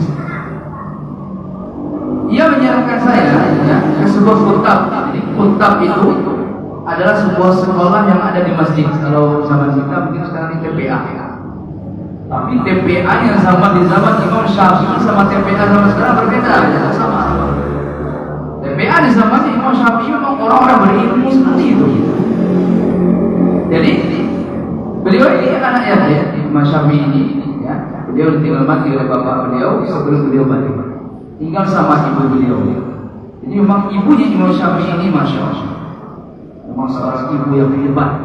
Ia menyerahkan saya ke sebuah kutab. Jadi kutab itu adalah sebuah sekolah yang ada di masjid. Kalau zaman kita mungkin sekarang di TPA. Tapi TPA yang sama di zaman Imam Syafi'i sama TPA sama sekarang berbeda, tidak sama. TPA di zaman Imam Syafi'i memang orang-orang berilmu seperti itu. Jadi beliau ini anak yatim, Imam Syafi'i ini, ya, beliau ditinggal mati oleh bapak beliau sebelum beliau balik. Tinggal sama ibu beliau. Jadi memang ibunya Imam Syafi'i ini masya Allah, memang seorang ibu yang hebat,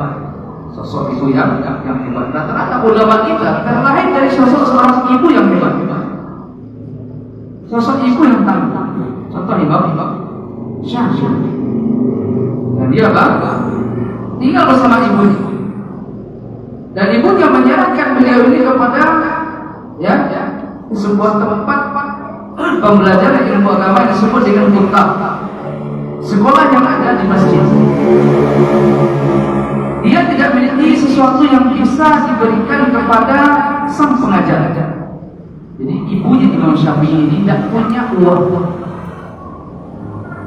sosok ibu yang hebat. Rata-rata ulama kita terlahir dari sosok seorang ibu yang hebat, sosok ibu yang tangguh. Contoh Imam Syafi'i. Dan dia apa? Tinggal bersama ibunya. Dan ibunya menyerahkan beliau ini kepada sebuah tempat pembelajaran ilmu agama yang disebut dengan kutab, sekolah yang ada di masjid. Dia tidak memiliki sesuatu yang bisa diberikan kepada sang pengajar. Jadi ibunya Imam Syafi'i ini tidak punya uang,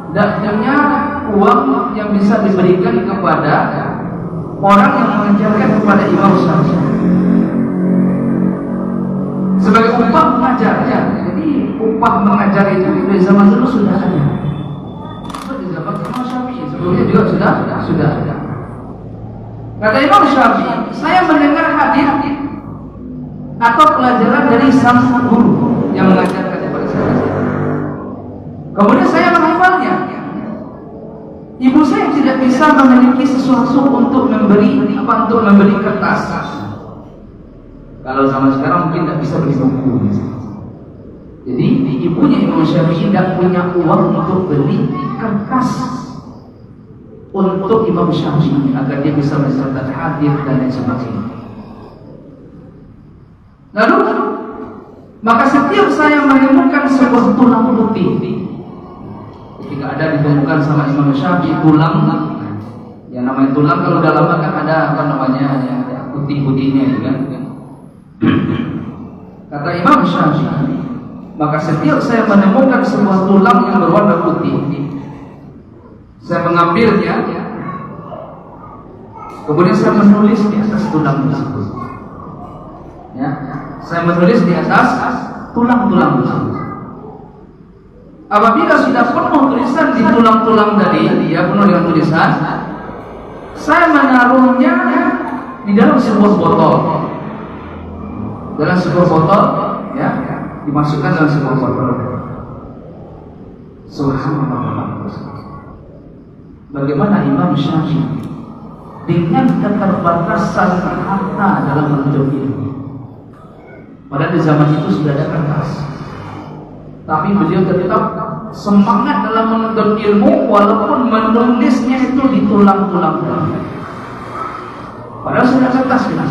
tidak punya uang yang bisa diberikan kepada orang yang mengajarkan kepada Imam Syafi'i sebagai upah mengajar. Jadi upah mengajar itu dari zaman dulu sudah ada. Di zaman Imam Syafi'i sebelumnya juga sudah ada. Kata Imam Syafi'i, saya mendengar hadis atau pelajaran dari sang guru yang mengajarkan kepada saya. Kemudian saya menghafalnya. Ibu saya tidak bisa memiliki sesuatu untuk memberi kertas. Kalau zaman sekarang mungkin tidak bisa beli buku. Jadi ibunya Imam Syafi'i tidak punya uang untuk beli kertas untuk Imam Syafi'i agar dia bisa mencatat hadis dan lain sebagainya. Lalu maka setiap saya menemukan sebuah tulang putih, ketika ada ditemukan sama Imam Syafi'i tulang, yang namanya tulang kalau udah lama kan ada apa namanya putih-putihnya kan. Kata Imam Syafi'i, maka setiap saya menemukan sebuah tulang yang berwarna putih, saya mengambilnya, kemudian saya menulis di atas tulang tersebut. Ya, saya menulis di atas tulang-tulang tersebut. Apabila sudah penuh tulisan di tulang-tulang tadi, dia penuh dengan tulisan, saya menaruhnya di dalam sebuah botol. Dalam sebuah botol, ya, dimasukkan dalam sebuah botol. Subhanallah. Bagaimana Imam Syafi'i dengan keterbatasan harta dalam menuntut ilmu. Padahal di zaman itu sudah ada kertas, tapi beliau tetap semangat dalam menuntut ilmu walaupun menulisnya itu di tulang-tulang. Padahal sudah kertas kita.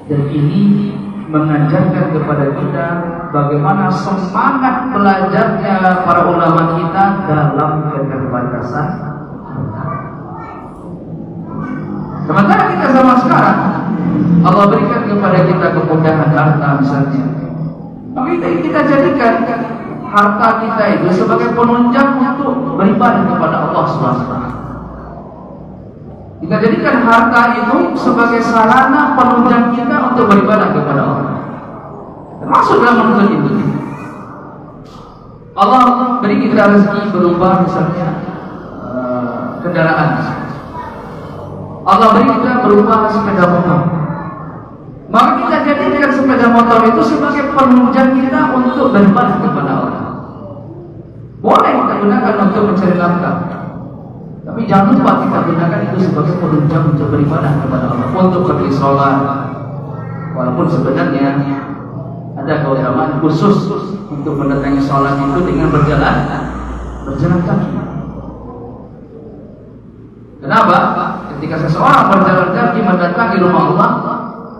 Dan ini mengajarkan kepada kita bagaimana semangat belajarnya para ulama kita dalam keterbatasan harta. Sementara kita zaman sekarang Allah berikan kepada kita kemudahan harta misalnya, maka kita jadikan harta kita itu sebagai penunjang untuk beribadah kepada Allah SWT. Kita jadikan harta itu sebagai sarana penunjang kita untuk beribadah kepada Allah. Termasuk dalam menuntut itu. Allah beri kita rezeki berupa misalnya kendaraan. Allah beri kita berupa sepeda motor. Maka kita jadikan sepeda motor itu sebagai penunjang kita untuk beribadah kepada Allah. Boleh kita gunakan untuk mencari nafkah, tapi jangan lupa kita gunakan itu sebagai penunjang untuk beribadah kepada Allah, untuk pergi sholat. Walaupun sebenarnya ada keutamaan khusus untuk mendatangi sholat itu dengan berjalan kaki. Kenapa? Ketika seseorang berjalan kaki mendatangi rumah Allah,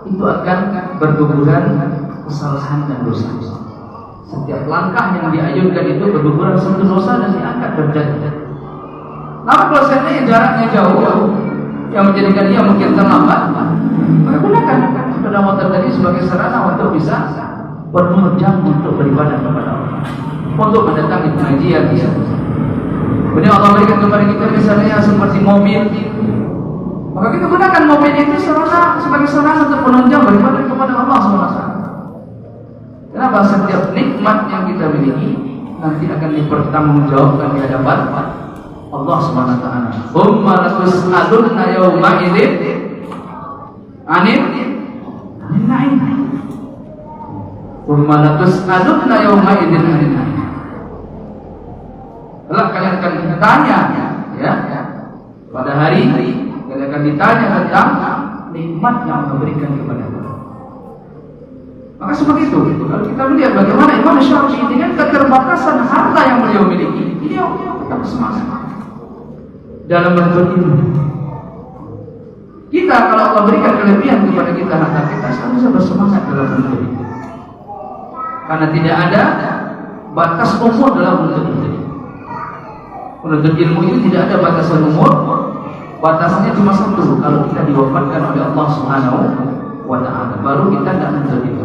itu akan berguguran kesalahan dan dosa. Setiap langkah yang diayunkan itu berguguran satu dosa dan diangkat derajatnya. Namun kalau seandainya jaraknya jauh, yang menjadikan dia mungkin terlambat, maka gunakan sepeda motor tadi sebagai sarana untuk bisa penunjang untuk beribadah kepada Allah, untuk mendatangi pengajian. Kemudian Allah berikan kepada kita misalnya seperti mobil, maka kita gunakan mobil itu sebagai sarana untuk penunjang beribadah kepada Allah SWT. Kenapa? Setiap nikmat yang kita miliki nanti akan dipertanggungjawabkan di hadapan Allah SWT. Umma latus'alunna yawma idzin 'anil na'im. Umma latus'alunna yawma idzin 'anil na'im. Kelak kalian akan ditanya, ya, pada hari kalian akan ditanya tentang nikmat yang Allah berikan kepada kita. Maka seperti itu. Kalau kita melihat bagaimana Imam Syafi'i dengan keterbatasan harta yang beliau miliki, beliau tetap semangat dalam menuntut ilmu. Kita kalau Allah berikan kelebihan kepada kita harta kita, seharusnya bersemangat dalam menuntut ilmu. Karena tidak ada batas umur dalam menuntut ilmu. Menuntut ilmu itu tidak ada batasan umur. Batasnya cuma satu, kalau kita diwafatkan oleh Allah Subhanahu wa Ta'ala, baru kita tidak menuntut ilmu.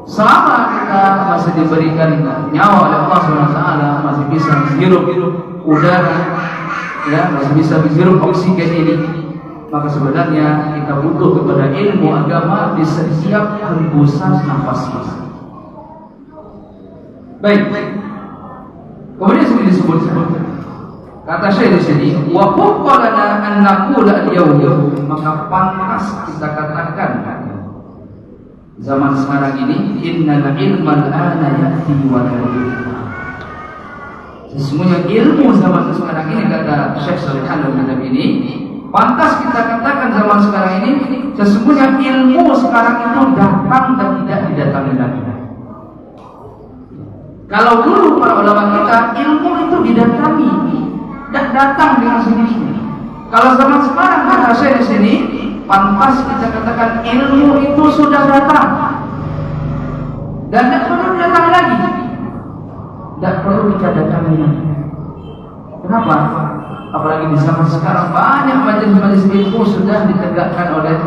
Selama kita masih diberikan nyawa oleh Allah Subhanahu wa Ta'ala, masih bisa menghirup udara, ya, masih bisa menghirup oksigen ini, maka sebenarnya kita butuh kepada ilmu agama di setiap hembusan nafas kita. Baik. Kemudian sini disebutkan, kata Syekh di sini, wa qulana an naqula al-yawm, maka pantas kita katakan zaman sekarang ini, innal ilmal ana ya'ti wa la yu'ta. Sesungguhnya ilmu zaman sekarang ini, kata Syekh Shalih Al-Utsaimin ini, pantas kita katakan zaman sekarang ini, sesungguhnya ilmu sekarang itu datang dan tidak didatangi lagi. Kalau dulu para ulama kita, ilmu itu didatangi, dan datang dengan sendirinya. Kalau zaman sekarang, kata saya di sini, pantas kita katakan ilmu itu sudah datang dan tidak perlu datang lagi. Tidak perlu kita datangi lagi. Kenapa? Apalagi di zaman sekarang banyak majelis-majelis ilmu sudah ditegakkan oleh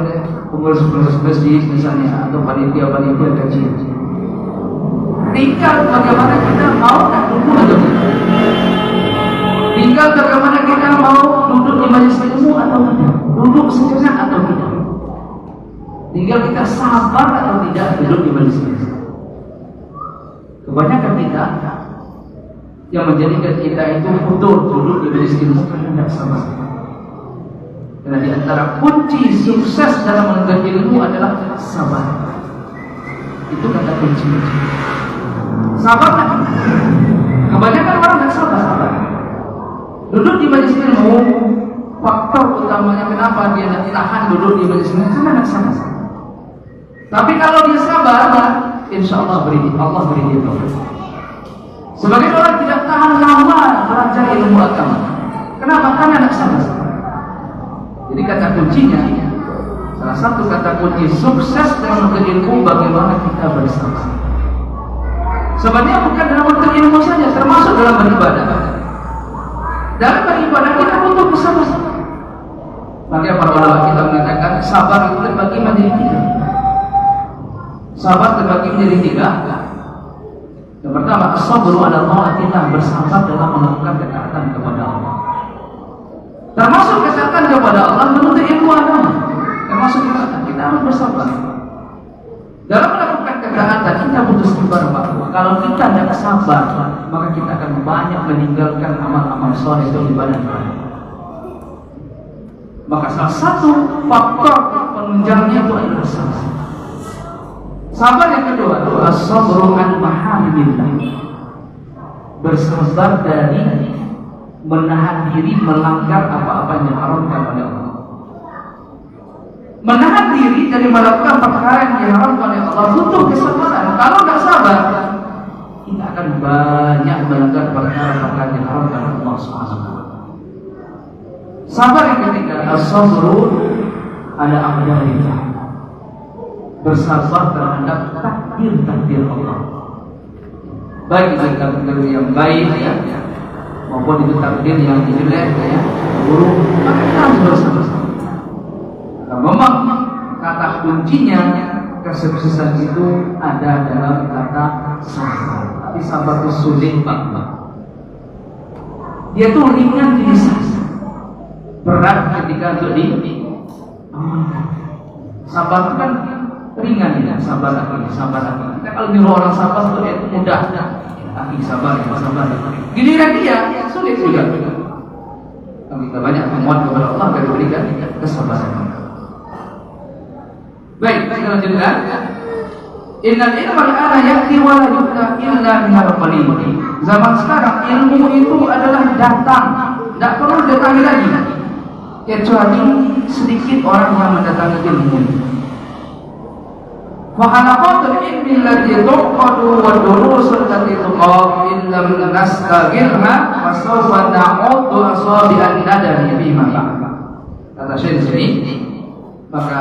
pengurus-pengurus masjid misalnya, atau panitia-panitia kecil. Tinggal bagaimana kita mau duduk atau tidak. Tinggal bagaimana kita mau duduk di majelis ilmu atau tidak, duduk sejenak atau tidak. Tinggal kita sabar atau tidak duduk di majelis ilmu. Kebanyakan kita yang menjadikan kita itu futur duduk di majelis ilmu karena tidak sabar. Karena di antara kunci sukses dalam menuntut ilmu adalah sabar. Itu kata kunci. Sabar. Kebanyakan orang tidak sabar. Duduk di majelis ilmu, faktor utamanya kenapa dia tidak tahan duduk di majelis ilmu karena tidak sabar. Tapi kalau dia sabar, insya Allah Allah beri dia taufik. Sebagai orang tidak tahan lama belajar ilmu agama. Kenapa? Karena tidak sabar. Jadi kata kuncinya, salah satu kata kunci sukses dalam menuntut ilmu bagaimana kita bersabar. Sebenarnya bukan dalam menuntut ilmu saja, termasuk dalam beribadah. Dalam beribadah kita butuh kesabaran. Makanya para ulama kita mengatakan sabar itu terbagi menjadi 3. Sabar terbagi menjadi 3. Yang pertama, as-sabru ala ta'atillah, bersabar dalam melakukan ketaatan kepada Allah. Termasuk ketaatan kepada Allah menuntut ilmu agama. Termasuk kita harus bersabar. Dalam melakukan ketaatan kita butuh sabar, bahwa kalau kita tidak sabar, maka kita akan banyak meninggalkan amal-amal soleh dan ibadah. Maka salah satu faktor penunjangnya itu adalah sabar. Sabar yang kedua itu as-sabru an maharimillah, bersabar dari menahan diri melanggar apa-apa yang diharamkan oleh Allah. Menahan diri dari melakukan perkara yang diharamkan oleh Allah butuh kesabaran. Kalau tidak sabar, kita akan banyak melanggar perkara-perkara yang diharamkan oleh Allah Subhanahu. Sabar yang ketiga, as-sabru ala aqdarillah, bersabar terhadap takdir-takdir Allah, baik itu takdir yang baik ya, maupun itu takdir yang jelek ya, buruk. Maka kita harus bersabar. Memang kata kuncinya kesuksesan itu ada dalam kata sabar. Tapi sabar itu sulit banget. Dia tuh ringan di lisan, berat ketika untuk diamalkan. Sabar kan ringan ya, sabar lagi. Kita kalau nyuruh orang sabar itu mudah. Sabar. Giliran dia sulit juga. Kita banyak memohon kepada Allah agar diberikan kesabaran. Baik, kita lanjutkan. Innal ilma al-ana ya'ti wa la yu'ta illa min al-qalil. Zaman sekarang ilmu itu adalah datang, tidak perlu datang lagi, kecuali sedikit orang yang mendatangi ilmu. Wa halaqatul ilmi allati tuqadu wa durusul allati tuqad illa min nastaghilha wa sawfa na'udu asabi'an nadari bima ba'da. Kata Syekh sini, maka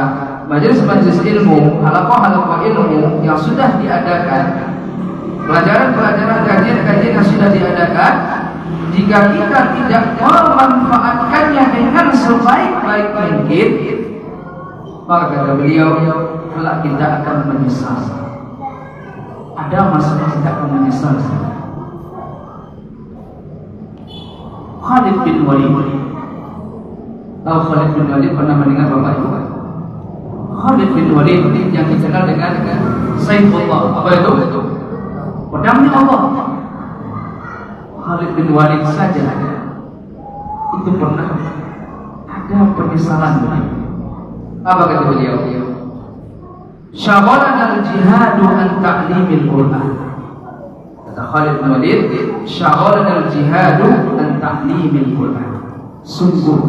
majelis-majelis ilmu, halaqah-halaqah ilmu yang sudah diadakan, pelajaran-pelajaran kajian-kajian yang sudah diadakan, jika kita tidak memanfaatkannya dengan sebaik-baik mungkin, maka kata beliau, kelak kita akan menyesal. Ada masalah kita akan menyesal. Khalid bin Walid, tahu Khalid bin Walid pernah mendengar bapak itu? Khalid bin Walid yang dikenal dengan Saifullah. Apa itu? Pedangnya Allah. Khalid bin Walid saja itu pernah ada penyesalan beliau. Apa kata beliau? Syaghalana al-jihadu an ta'limil Qur'an. Kata Khalid bin Walid, syaghalana al-jihadu an ta'limil Qur'an. Sungguh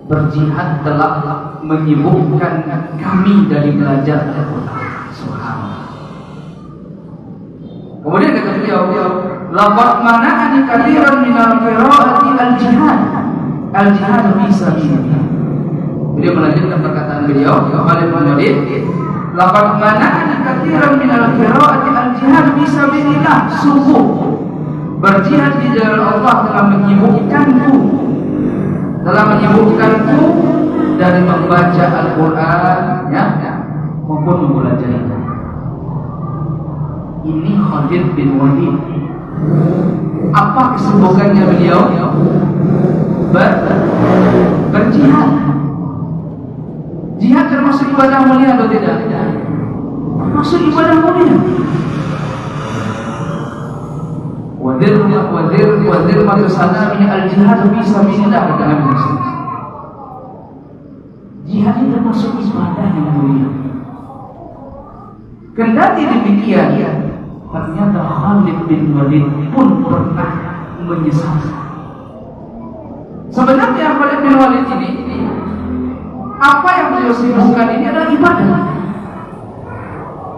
berjihad telah menyibukkan kami dari belajar Al-Quran. Subhanallah. Kemudian kata beliau, laqad mana'ani katsiran min al-qira'ati al-jihad. Al-jihad fi sabilillah. Beliau melanjutkan perkataan beliau, Khalid bin Walid, laqad mana'ani katsiran min al-qira'ati al-jihad fi sabilillah. Sungguh berjihad di jalan Allah telah menyibukkanku dari membaca Al-Quran ya, maupun mempelajarinya. Ini Khalid bin Walid. Apa kesibukannya beliau? Berjihad. Jihad termasuk ibadah mulia atau tidak? Termasuk ibadah mulia. Wadir matu sanami al-jihad fi sabilillah, kata Nabi Muhammad. Jihad itu termasuk ibadah yang mulia. Kendati demikian, ternyata Khalid bin Walid pun pernah menyesal. Sebenarnya Khalid bin Walid ini, apa yang beliau sibukkan ini adalah ibadah.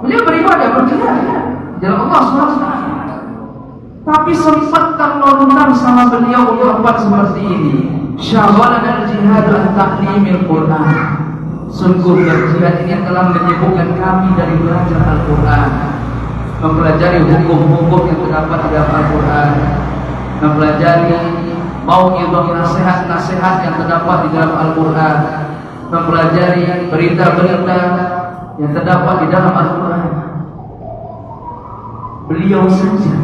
Beliau beribadah, berjihad jalan Allah SWT. Tapi sempat terlontar sama beliau ungkapan seperti ini, syaghalana al-jihad an ta'limil Qur'an. Sungguh berjihad ini telah menyibukkan kami dari belajar Al-Quran, mempelajari hukum-hukum yang terdapat di dalam Al-Quran, mempelajari mau'izah, nasihat-nasihat yang terdapat di dalam Al-Quran, mempelajari berita-berita yang terdapat di dalam Al-Quran. Beliau saja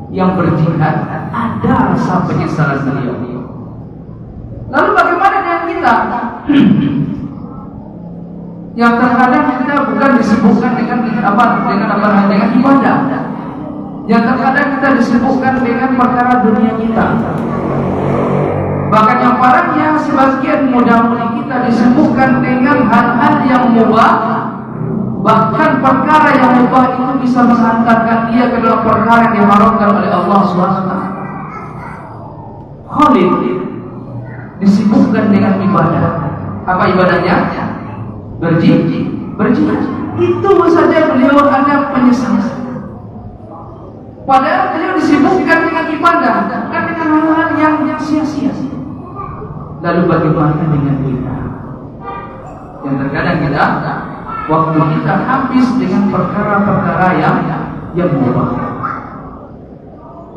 yang berjihad, ada rasa penyesalan beliau. Lalu bagaimana dengan kita? Yang terkadang kita bukan disibukkan dengan ibadah, yang terkadang kita disibukkan dengan perkara dunia kita. Bahkan yang parahnya, sebagian muda-mudi kita disibukkan dengan hal-hal yang mubah. Bahkan perkara yang mubah itu bisa menghantarkan dia ke dalam perkara yang diharamkan oleh Allah SWT. Khalid disibukkan dengan ibadah. Apa ibadahnya? Berjihad. Itu saja beliau ada penyesalan. Padahal beliau disibukkan dengan ibadah, bukan dengan hal-hal yang sia-sia. Lalu bagaimana dengan kita? Yang terkadang kita, waktu kita habis dengan perkara-perkara yang mubah.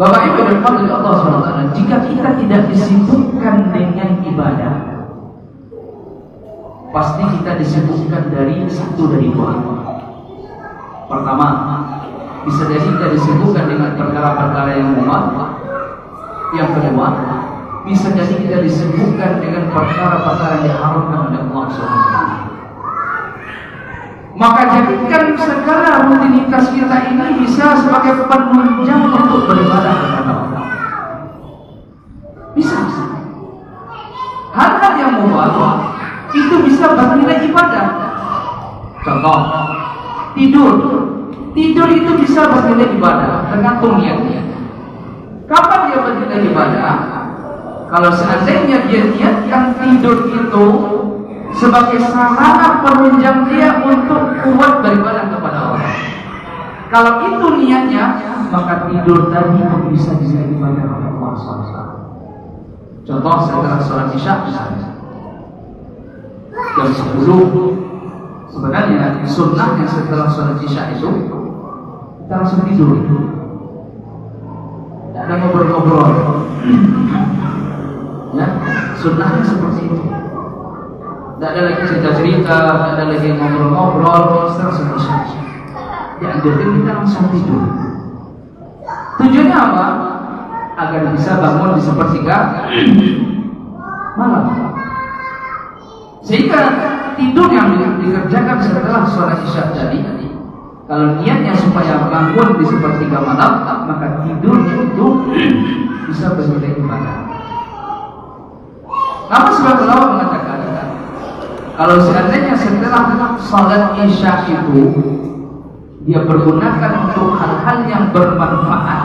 Bapak Ibu dan Bapak Allah SWT, jika kita tidak disibukkan dengan ibadah, pasti kita disibukkan dari satu dari dua. Pertama, bisa jadi kita disibukkan dengan perkara-perkara yang mubah. Yang kedua, bisa jadi kita disibukkan dengan perkara-perkara yang diharamkan oleh Allah SWT. Maka jadikan segala rutinitas kita ini bisa sebagai penunjang untuk beribadah kepada Allah. Bisa. Hal-hal yang mubah itu bisa bernilai ibadah. Contoh, tidur itu bisa bernilai ibadah, tergantung niatnya. Kapan dia bernilai ibadah? Kalau seandainya dia niatkan tidur itu sebagai sarana penunjang dia untuk kuat beribadah kepada Allah. Kalau itu niatnya, maka tidur tadi bisa dinilai ibadah oleh Allah SWT. Contoh setelah sholat isya misalnya jam 10, sebenarnya sunnahnya setelah sholat isya itu kita langsung tidur. Tidak ada ngobrol-ngobrol. Ya, sunnahnya seperti itu. Tidak ada lagi cerita-cerita, tidak ada lagi ngobrol-ngobrol, setelah sholat isya. Dianjurkan kita langsung tidur. Tujuannya apa? Agar bisa bangun di sepertiga malam. Sehingga tidur yang dikerjakan setelah sholat isya tadi, kalau niatnya supaya bangun di sepertiga malam, maka tidurnya itu bisa bernilai ibadah. Namun sebagian ulama mengatakan, kalau seandainya setelah sholat isya itu dia pergunakan untuk hal-hal yang bermanfaat,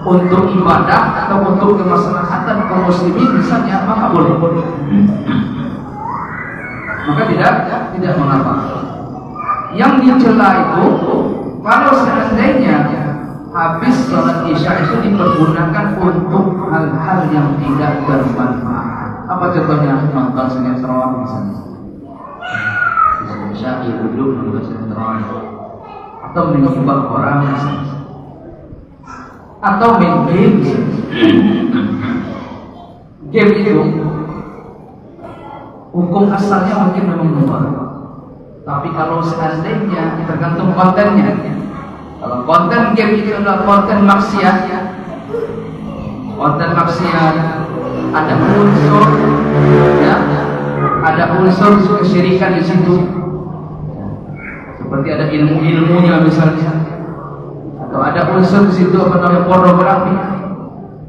untuk ibadah atau untuk kemaslahatan kaum muslimin misalnya, maka boleh. Maka tidak mengapa. Yang dicela itu kalau seandainya habis sholat isya itu dipergunakan untuk hal-hal yang tidak bermanfaat. Apa contohnya? Nonton sinetron misalnya. Isya duduk nonton sinetron, atau menyumbang orang misalnya, atau main game misalnya. Game itu hukum asalnya mungkin memang mubah, tapi kalau seandainya tergantung kontennya. Kalau konten game itu adalah konten maksiat, ada unsur, ya, ada unsur kesyirikan di situ, seperti ada ilmu-ilmunya misalnya, atau ada unsur di situ apa namanya pornografi,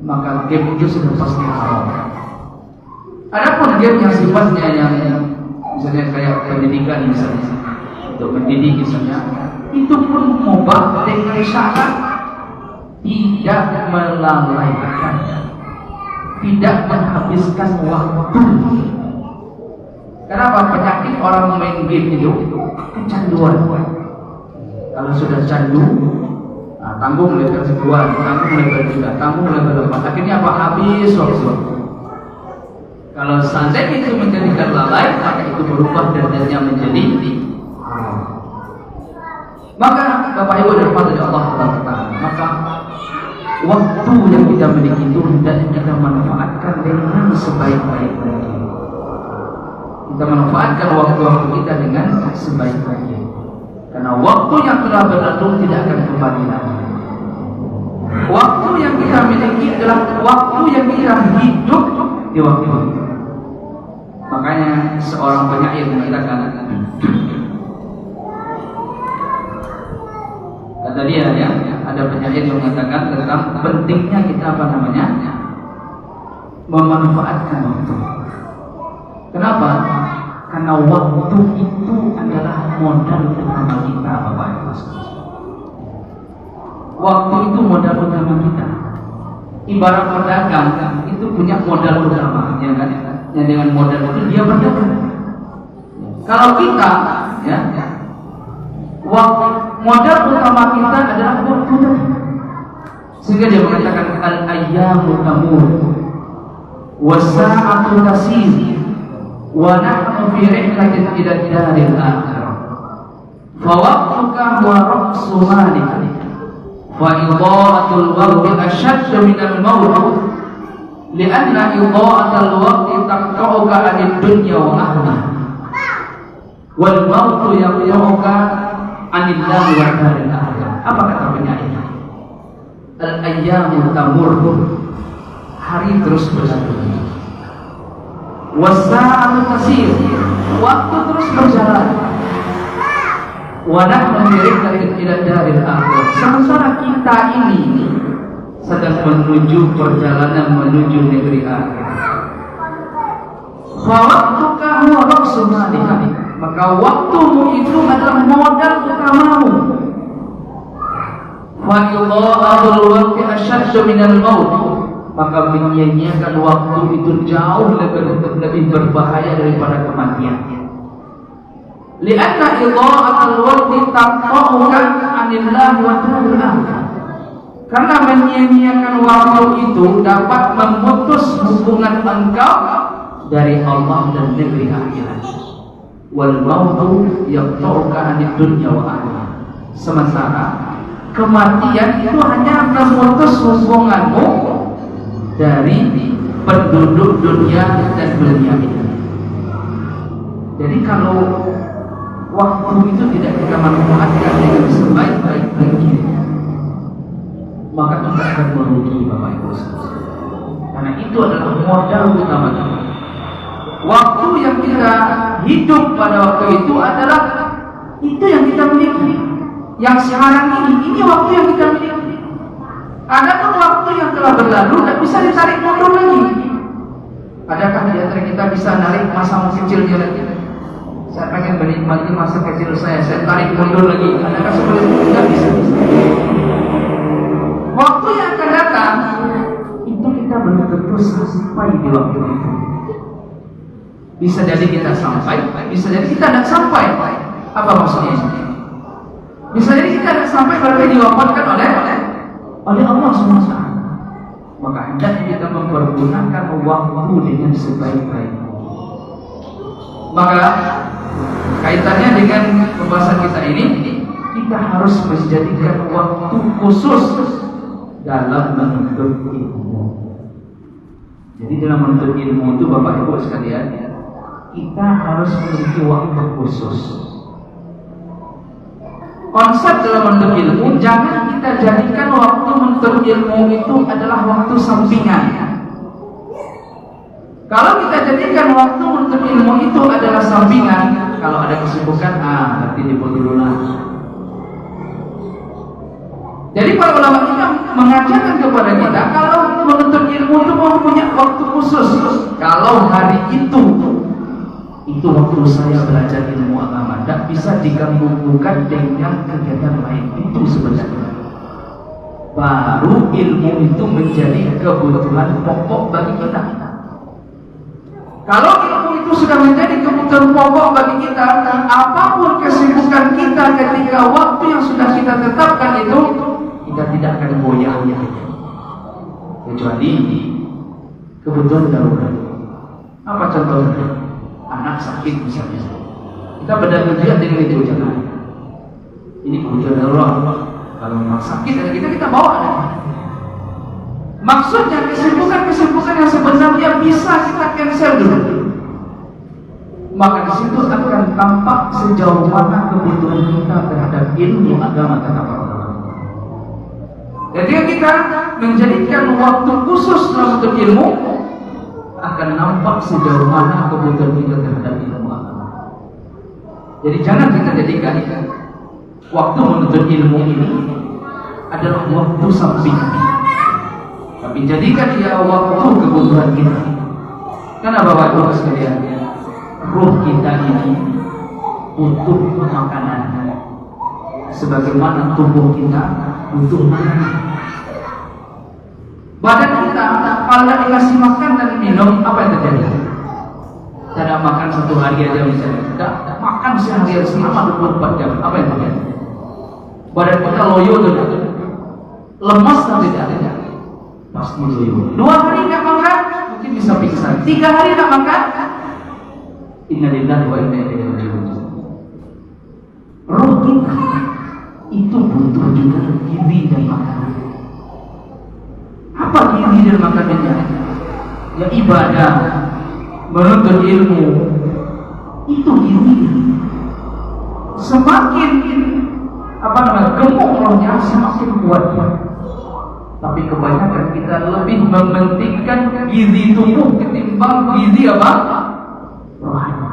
maka game itu sudah pasti haram. Adapun game yang sifatnya yang misalnya kayak pendidikan misalnya, untuk mendidik misalnya, itu pun mubah dengan syarat tidak melalaikan, tidak menghabiskan waktu. Kenapa? Penyakit orang main game itu kecanduan. Kalau sudah candu, tanggung level sebuah, tanggung level 3, tanggung level 4, akhirnya apa? Habis waktu. Kalau seandainya itu menjadikan lalai, maka itu berubah dadanya menjadi haram. Maka Bapak Ibu dan Bapak Allah Taala, maka waktu yang kita miliki itu hendaknya kita manfaatkan dengan sebaik-baiknya. Kita manfaatkan waktu-waktu kita dengan sebaik-baiknya. Karena waktu yang telah berlalu tidak akan kembali lagi. Waktu yang kita miliki adalah waktu yang kita hidup di waktu itu. Makanya seorang penyair mengatakan, kata dia ya, ada penyair yang mengatakan tentang pentingnya kita memanfaatkan waktu. Kenapa? Karena waktu itu adalah modal utama kita, Bapak Ibu. Waktu itu modal utama kita. Ibarat pedagang itu punya modal utama, ya kan? Yang dengan modal itu dia berdagang. Kalau kita, ya, modal utama kita adalah waktu tadi. Sehingga dia mengatakan al-ayyamu tamur was-sa'atu tasir wa nahnu fi rihlatin ila daril akhirah. Fa waqtuka huwa ra'su malika. Fa idha'atul waqti ashaddu min al-maut. Lianna idha'atul waqti taqta'uka 'anid dunya wa ahliha. Wal mautu yaqta'uka 'anillahi wa 'anil akhirah. Apa kata penyair? Al-ayyamu tamur, hari terus berlalu. Was-sa'atu tasir, waktu terus berjalan. Wa nahnu fi ila daril akhirah. Sementara kita ini sedang menuju perjalanan menuju negeri akhirat. Fa waqtuka huwa ra'su malika. Maka waktumu itu adalah modal utamamu. Fa idha'atul waqti ashaddu minal maut. Maka menyia-nyiakan waktu itu jauh lebih berbahaya daripada kematian. Lianna idha'atul waqti taqta'uka 'anillahi wa ta'ala. Karena menyia-nyiakan waktu itu dapat memutus hubungan engkau dari Allah dan negeri akhirat. Wal mautu yaqta'uka 'anid dunya wa ahliha. Sementara kematian itu hanya memutus hubunganmu dari penduduk dunia dan dunia ini. Jadi kalau waktu itu tidak kita manfaatkan dengan sebaik-baiknya, maka kita akan merugi, Bapak Ibu. Karena itu adalah modal utama kita. Waktu yang kita hidup pada waktu itu adalah itu yang kita miliki. Yang sekarang ini waktu yang kita miliki. Adapun waktu yang telah berlalu tidak bisa ditarik mundur lagi. Adakah di antara kita bisa narik masa kecilnya lagi? Saya pengen menikmati masa kecil saya tarik mundur lagi. Adakah seperti itu? Tidak bisa. Waktu yang akan datang itu kita belum tentu sampai di waktu itu. Bisa jadi kita sampai, bisa jadi kita tidak sampai. Apa maksudnya? Bisa jadi kita tidak sampai berarti diwafatkan oleh Allah SWT. Maka hendaknya kita mempergunakan waktu dengan sebaik-baiknya. Maka kaitannya dengan pembahasan kita ini, kita harus menjadikan waktu khusus dalam menuntut ilmu. Jadi dalam menuntut ilmu itu Bapak Ibu sekalian, kita harus memiliki waktu khusus. Konsep dalam menuntut ilmu, jangan kita jadikan waktu menuntut ilmu itu adalah waktu sampingan. Kalau kita jadikan waktu menuntut ilmu itu adalah sampingan, kalau ada kesibukan, nanti dipotong. Jadi para ulama kita mengajarkan kepada kita, kalau menuntut ilmu itu mempunyai waktu khusus. Kalau hari itu waktu saya belajar ilmu agama, tidak bisa digabungkan dengan kegiatan lain. Itu sebenarnya baru ilmu itu menjadi kebutuhan pokok bagi kita. Kalau ilmu itu sudah menjadi kebutuhan pokok bagi kita, apapun kesibukan kita ketika waktu yang sudah kita tetapkan itu, kita tidak akan goyah, kecuali kebutuhan darurat. Apa contohnya? Anak sakit misalnya, kita berdagang juga dengan itu, jangan. Ini kebutuhan darurat. Kalau memang sakit ada kita bawa. Maksudnya kesibukan-kesibukan yang sebenarnya bisa kita cancel dulu. Maka di situ akan tampak sejauh mana kebutuhan kita terhadap ilmu agama kata para ulama. Ketika kita menjadikan waktu khusus untuk ilmu, akan nampak sejauh mana kebutuhan kita terhadap ilmu agama. Jadi jangan kita jadikan waktu menuntut ilmu ini adalah waktu sampingan, tapi jadikan dia waktu kebutuhan kita. Karena Bapak-Ibu sekalian, ruh kita ini butuh makanan, sebagaimana tubuh kita butuh makanan. Badan kita kalau dikasih makan dan minum, apa yang terjadi? Tidak makan satu hari aja misalnya, tidak makan seharian selama 24 jam, apa yang terjadi? Badan kita loyo tuh, lemas dan tidak ada, pasti loyo. 2 hari tidak makan, mungkin bisa pingsan. 3 hari tidak makan, innalillahi wa inna ilaihi raji'un. Roh kita itu butuh juga gizi dan makanan. Apa gizi dan makanannya? Ya ibadah, menuntut ilmu, itu gizi. Semakin gemuk rohnya, semakin kuat. Tapi kebanyakan kita lebih mementingkan gizi tubuh ketimbang gizi rohani.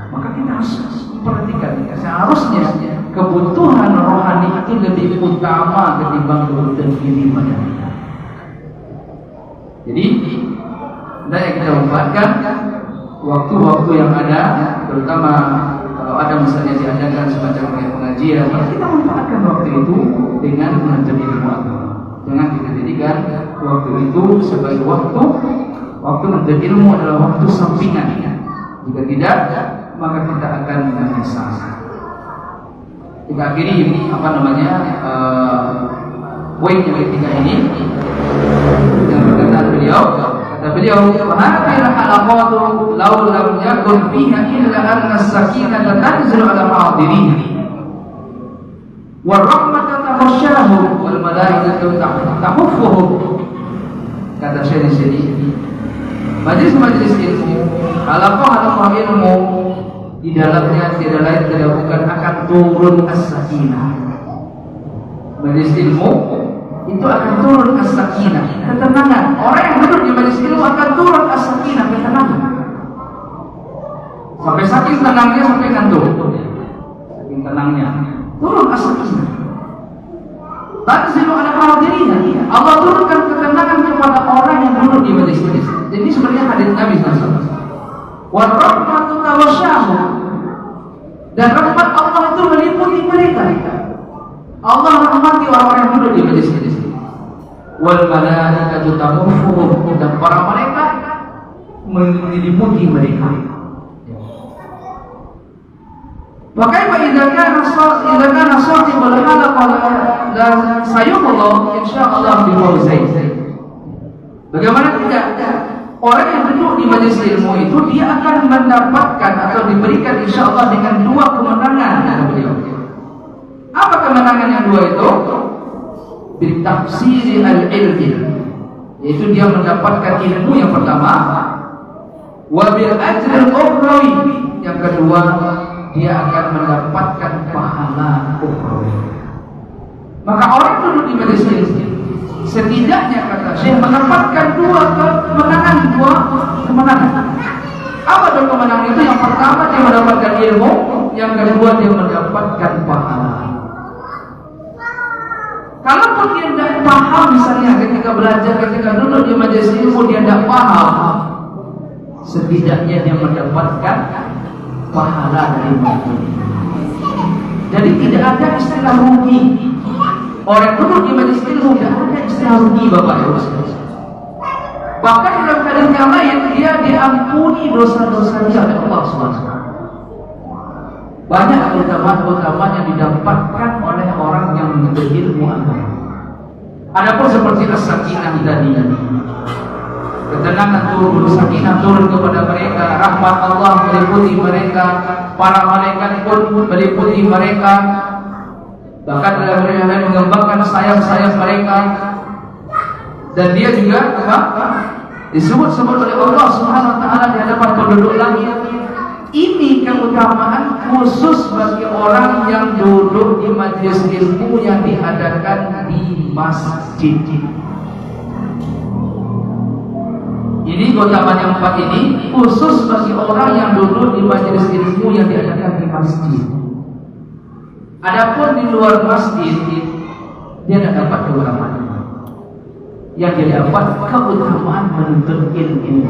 Maka kita harus perhatikan, seharusnya kebutuhan rohani itu lebih utama ketimbang kebutuhan gizi pada kita. Jadi hendaknya kita manfaatkan waktu-waktu yang ada, terutama kalau ada misalnya diadakan semacam pengajian, kita manfaatkan waktu itu dengan menuntut ilmu agama. Jangan kita jadikan waktu itu sebagai waktu menuntut ilmu adalah waktu sampingan. Jika tidak, maka kita akan menyesal. Kita akhiri poin yang ketiga ini yang perkataan beliau. Kata beliau, "Hadhihi al-halaqatu law lam yakun fiha illa anna as-sakinata tanzilu 'ala al-hadirin wa rahmatan takhshahum wal malaikatu tahuffuhum." Kata Syekh Sidi, majelis-majelis ilmu, halaqah-halaqah ilmu, di dalamnya tidak lain tidak bukan akan turun as-sakinah. Majelis ilmu itu akan turun as-sakinah, ketenangan. Orang yang duduk di majelis ilmu akan turun as-sakinah, ketenangan. Sampai saking tenangnya sampai ngantuk. Saking tenangnya turun as-sakinah. Tanzilu 'ala hadirin. Allah turunkan ketenangan kepada orang yang duduk di majelis. Jadi sebenarnya hadis Nabi SAW. Wa rahmatu tawasyahum, dan rahmat Allah itu meliputi mereka. Allah rahmati orang-orang yang duduk di majelis. Wal malaikatu tahuffuhum, dan para malaikat menyelimuti mereka. Maka idza kana sahibul halaqah la sayuqullah insyaallah bi fawzain. Bagaimana tidak? Orang yang duduk di majelis ilmu itu dia akan mendapatkan atau diberikan insyaallah dengan 2 kemenangan kata beliau. Apa kemenangan yang 2 itu? Bitafsiri al-ilmi, yaitu dia mendapatkan ilmu yang pertama, wa bil ajril ukhrawi, yang kedua dia akan mendapatkan pahala ukhrawi. Maka orang duduk di majelis ilmu setidaknya kata Syekh mendapatkan 2 kemenangan. Apa 2 kemenangan itu? Yang pertama dia mendapatkan ilmu, yang kedua dia mendapatkan pahala. Kalaupun dia tidak paham, misalnya ketika belajar, ketika duduk di majelis ilmu dia tidak paham, setidaknya dia mendapatkan pahala dari majelis. Jadi tidak ada istilah rugi. Orang duduk di majelis ilmu tidak ada istilah rugi, Bapak Ibu. Bahkan dalam hadis yang lain dia diampuni dosa-dosanya oleh Allah SWT. Banyak keutamaan-keutamaan yang didapatkan oleh orang yang menuntut ilmu agama. Adapun seperti as-sakinah tadi, ketenangan turun, sakinah turun kepada mereka, rahmat Allah meliputi mereka, para malaikat pun meliputi mereka. Bahkan dalam riwayat mengembangkan sayap-sayap mereka. Dan dia juga disebut-sebut oleh Allah Subhanahu wa taala di hadapan penduduk langit. Ini keutamaan khusus bagi orang yang duduk di majelis ilmu yang diadakan di masjid. Ini keutamaan yang empat ini khusus bagi orang yang duduk di majelis ilmu yang diadakan di masjid. Adapun di luar masjid dia tidak dapat keutamaan. Yang dia dapat keutamaan menuntut ilmu.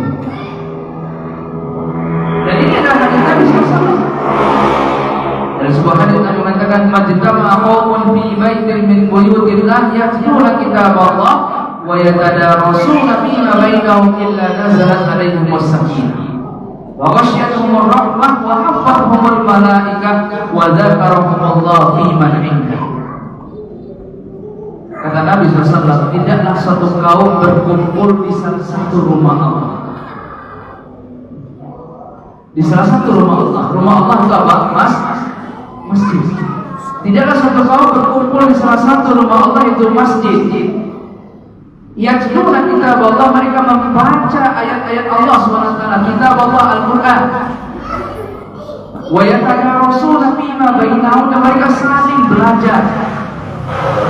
Dan ini adalah hadis Nabi SAW. Dan sebuah hadis yang mengatakan majtama'a qaumun fi baitin min buyutillah yatluna kitaballah wa yatadarasuna fima bainahum illa nazalat 'alaihim as-sakinah wa ghasyiyatuhum ar-rahmah wa haffatuhum al-malaikah wa dzakarahumullah fi man 'indah. Kata Nabi SAW, tidaklah suatu kaum berkumpul di salah satu rumah Allah. Di salah satu rumah Allah. Rumah Allah itu apa? Masjid. Tidaklah suatu kaum berkumpul di salah satu rumah Allah itu masjid. Yatluna kitab Allah, mereka membaca ayat-ayat Allah SWT, kitab Allah Al-Quran. Wa yatadarasuna fima bainahum, dan mereka saling belajar.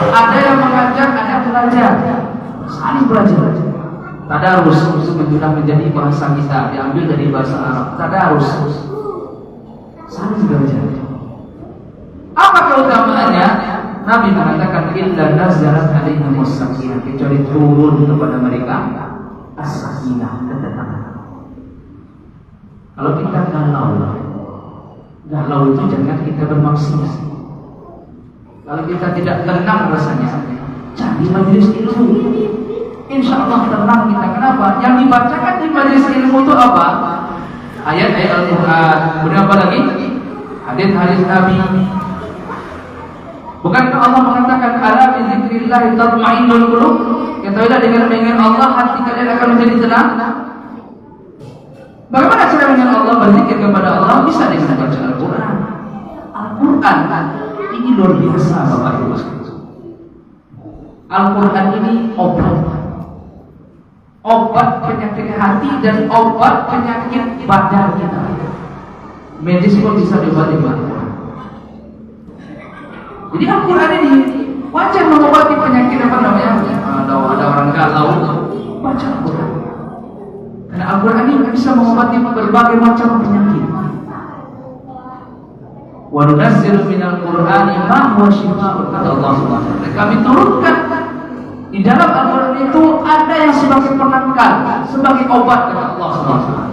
Ada yang mengajar, ada yang belajar, saling belajar. Tadarus sudah menjadi bahasa kita, diambil dari bahasa Arab. Tadarus, saling belajar. Apa keutamaannya? Nabi mengatakan illa nazalat alaihim as-sakinah, kecuali turun kepada mereka as-sakinah, ketenangan. Kalau kita galau itu jangan kita bermaksiat. Kalau kita tidak tenang rasanya, cari majelis ilmu. Insya Allah tenang kita. Kenapa? Yang dibacakan di majelis ilmu itu apa? Ayat-ayat Al-Quran. Kemudian apa lagi? Hadis-hadis Nabi. Bukankah Allah mengatakan ala bi dzikrillah tatma'innul qulub? Ketahuilah dengan mengingat Allah hati kalian akan menjadi tenang. Bagaimana cara mengingat Allah, berzikir kepada Allah? Bisa dengan baca Al-Quran. Al-Quran ini luar biasa Bapak Ibu. Al-Quran ini obat penyakit hati dan obat penyakit badan kita. Medis pun bisa diobati Al-Quran. Jadi Al-Quran ini wajar mengobati penyakit apa namanya? Ada orang galau, baca Al-Quran. Karena Al-Quran ini bisa mengobati berbagai macam penyakit. Wa nunazzilu minal Qur'ani ma huwa shifaa'un, kata Allah Subhanahu wa taala. Kami turunkan di dalam Al-Quran itu ada yang sebagai penangkal, sebagai obat, kata Allah Subhanahu wa taala.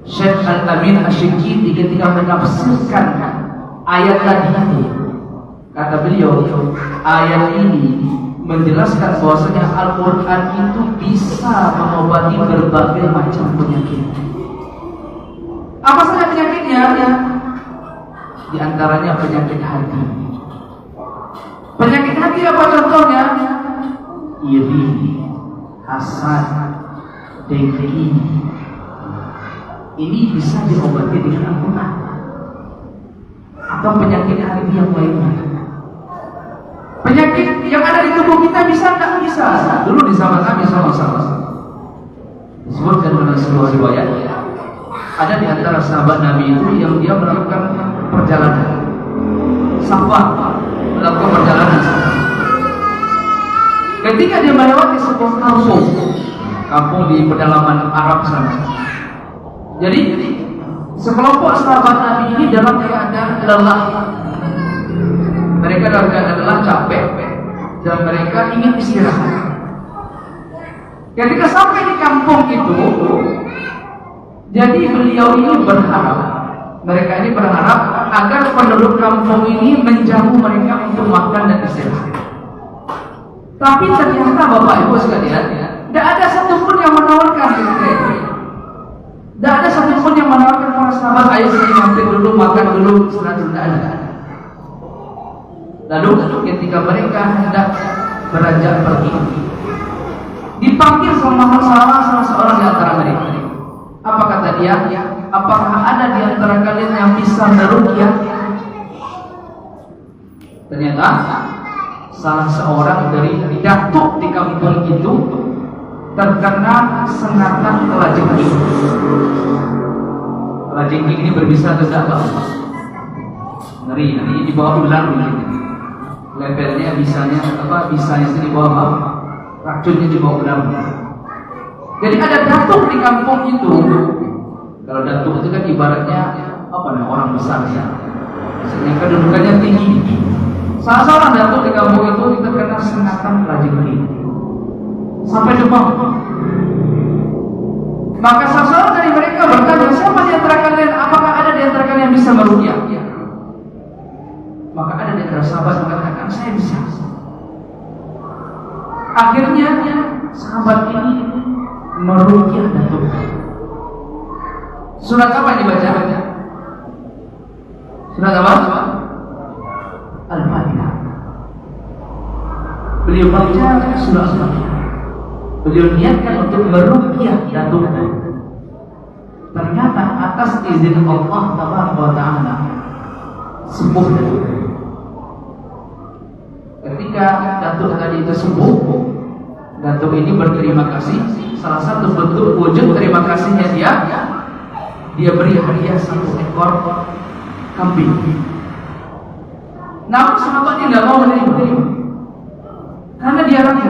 Syekh Al-Amin Asy-Syinkiti ketika menafsirkan ayat tadi, kata beliau, ayat ini menjelaskan bahwasanya Al-Quran itu bisa mengobati berbagai macam penyakit. Apa saja penyakitnya? Di antaranya penyakit hati. Penyakit hati apa contohnya? Iri, hasad, dengki. Ini bisa diobati dengan Al-Quran. Atau penyakit hati yang lainnya. Penyakit yang ada di tubuh kita bisa enggak? Bisa. Dulu di zaman Nabi SAW disebutkan dalam sebuah riwayat, ada di antara sahabat Nabi itu yang dia melakukan perjalanan safar, melakukan perjalanan safar. Ketika dia melewati sebuah kampung di pedalaman Arab sana. Jadi sekelompok sahabat Nabi ini dalam keadaan lelah. Mereka dalam keadaan lelah, capek, dan mereka ingin istirahat. Ketika sampai di kampung itu, jadi beliau ini berharap, mereka ini berharap agar penduduk kampung ini menjamu mereka untuk makan dan istirahat. Tapi ternyata Bapak Ibu sekalian, tidak ada satupun yang menawarkan mereka. Tidak ada satupun yang menawarkan para sahabat, ayo sini mampir dulu, makan dulu, istirahat dulu. Tidak ada. Lalu ketika mereka hendak beranjak pergi, dipanggil sama salah seorang di antara mereka. Apa kata dia? Apakah ada di antara kalian yang bisa meruqyah? Ternyata salah seorang dari datuk di kampung itu terkena sengatan kelajengking. Kelajengking ini berbisa atau tidak? Ngeri, ini di bawah ular begitu. Levelnya bisanya itu di bawah racunnya di bawah ular. Jadi ada datuk di kampung itu. Kalau datuk itu kan ibaratnya orang besar ya. Maksudnya kedudukannya tinggi. Salah seorang datuk di kampung itu terkena sengatan kelajengking sampai demam. Maka salah seorang dari mereka bertanya, siapa di antara kalian? Apakah ada di antara kalian yang bisa meruqyah? Maka ada di antara sahabat mengatakan, saya bisa. Akhirnya sahabat ini meruqyah datuk. Surat apa yang dibaca? Surat apa? Al-Fatihah. Beliau baca surah Al-Fatihah. Beliau niatkan untuk meruqyah datuk. Ternyata atas izin Allah Tabaraka wa Ta'ala sembuh datuk. Ketika datuk tadi itu sembuh, datuk ini berterima kasih. Salah satu bentuk wujud terima kasihnya dia beri hadiah 1 ekor kambing. Namun sahabatnya nggak mau menerima karena dia ragu.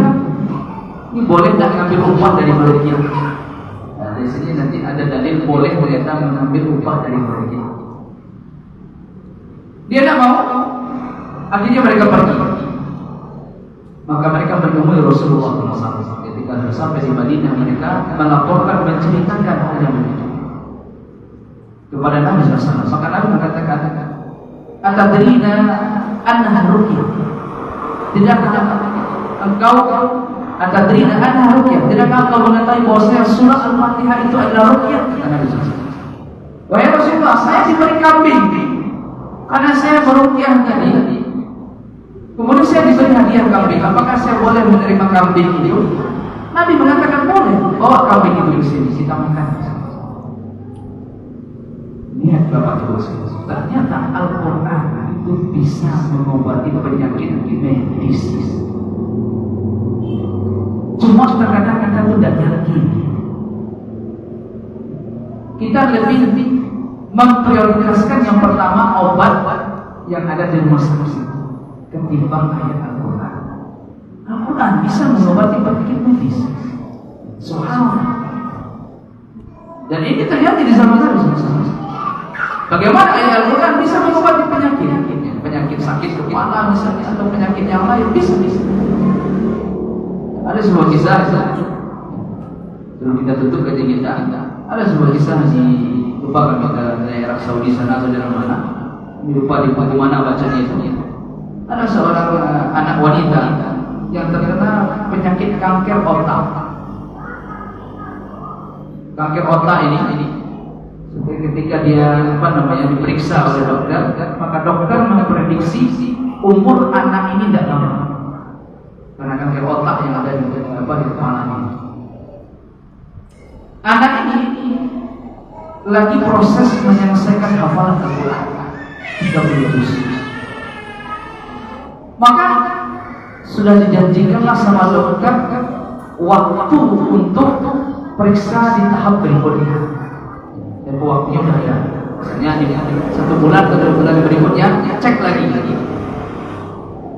Ini boleh tak mengambil upah dari meruqyah? Nah, di sini nanti ada dalil boleh ternyata mengambil upah dari meruqyah. Dia tidak mau. Akhirnya mereka pergi. Maka mereka menemui Rasulullah SAW. Ketika sampai di Madinah, mereka melaporkan, menceritakan hal yang begitu kepada Nabi SAW. Maka Nabi mengatakan, "Atadrina annaha ruqyah?" Tidakkah engkau atadrina annaha ruqyah? Tidakkah engkau mengetahui bahwasanya surah Al-Fatihah itu adalah ruqyah? Kata Nabi SAW. Wahai Rasulullah, saya diberi kambing karena saya meruqyah tadi. Kemudian saya diberi hadiah kambing. Apakah saya boleh menerima kambing itu? Nabi mengatakan boleh. Bawa kambing itu di sini, kita makan. Lihat Bapak Ibu, ternyata Al-Quran itu bisa mengobati penyakit medis. Cuma terkadang kita tidak yakin. Kita lebih memprioritaskan yang pertama obat yang ada di rumah sakit ketimbang ayat Al-Quran. Al-Quran bisa mengobati penyakit medis. Subhanallah. Dan ini terjadi di zaman Nabi. Bagaimana ayat Al-Quran bisa mengobati penyakit sakit kepala misalnya atau penyakit yang lain bisa. Ada sebuah kisah sebelum kita tutup kajian kita. Ada sebuah kisah di lupa kami ke daerah Saudi sana atau daerah mana. Lupa di mana bacanya itu. Ada seorang anak wanita yang terkena penyakit kanker otak. Kanker otak ini ketika dia diperiksa oleh dokter, maka dokter memprediksi umur anak ini tidak lama karena kanker otak yang ada di kepalanya. Anak ini lagi proses menyelesaikan hafalan Al-Quran 30 juz. Maka sudah dijanjikanlah sama dokter waktu untuk periksa di tahap berikutnya. Dan waktunya sudah ada. Misalnya di 1 bulan atau 2 bulan berikutnya cek lagi.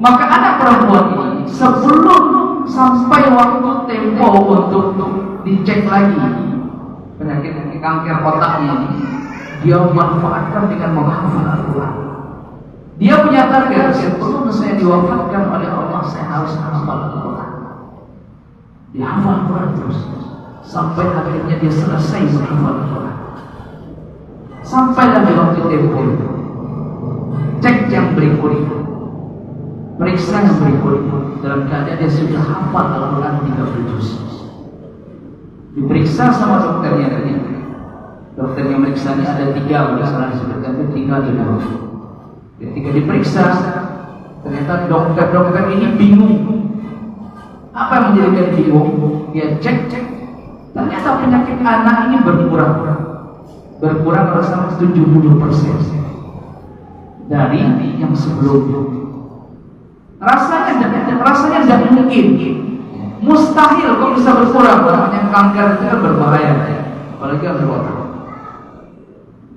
Maka anak perempuan ini sebelum sampai waktu tempo untuk dicek lagi penyakit kanker otaknya ini, dia manfaatkan dengan menghafal Al-Quran. Dia punya target, sebelum saya diwafatkan oleh Allah, saya harus hafal Al-Quran. Dia hafal Al-Quran terus sampai akhirnya dia selesai menghafal Al-Quran. Sampailah di waktu tempo itu, cek yang berikutnya, periksa yang berikutnya, dalam keadaan dia sudah hafal Al-Quran 30 juz. Diperiksa sama dokternya tadi. Dokter yang meriksanya ada 3, kalau salah disebutkan itu 3 di bawah. Ketika diperiksa, ternyata dokter ini bingung. Apa yang menjadikan bingung? Dia cek, ternyata penyakit anak ini berkurang sama 70% dari yang sebelumnya. Rasanya rasanya tidak mungkin, mustahil kok bisa berkurang. Namanya kanker itu kan berbahaya, apalagi kanker otak.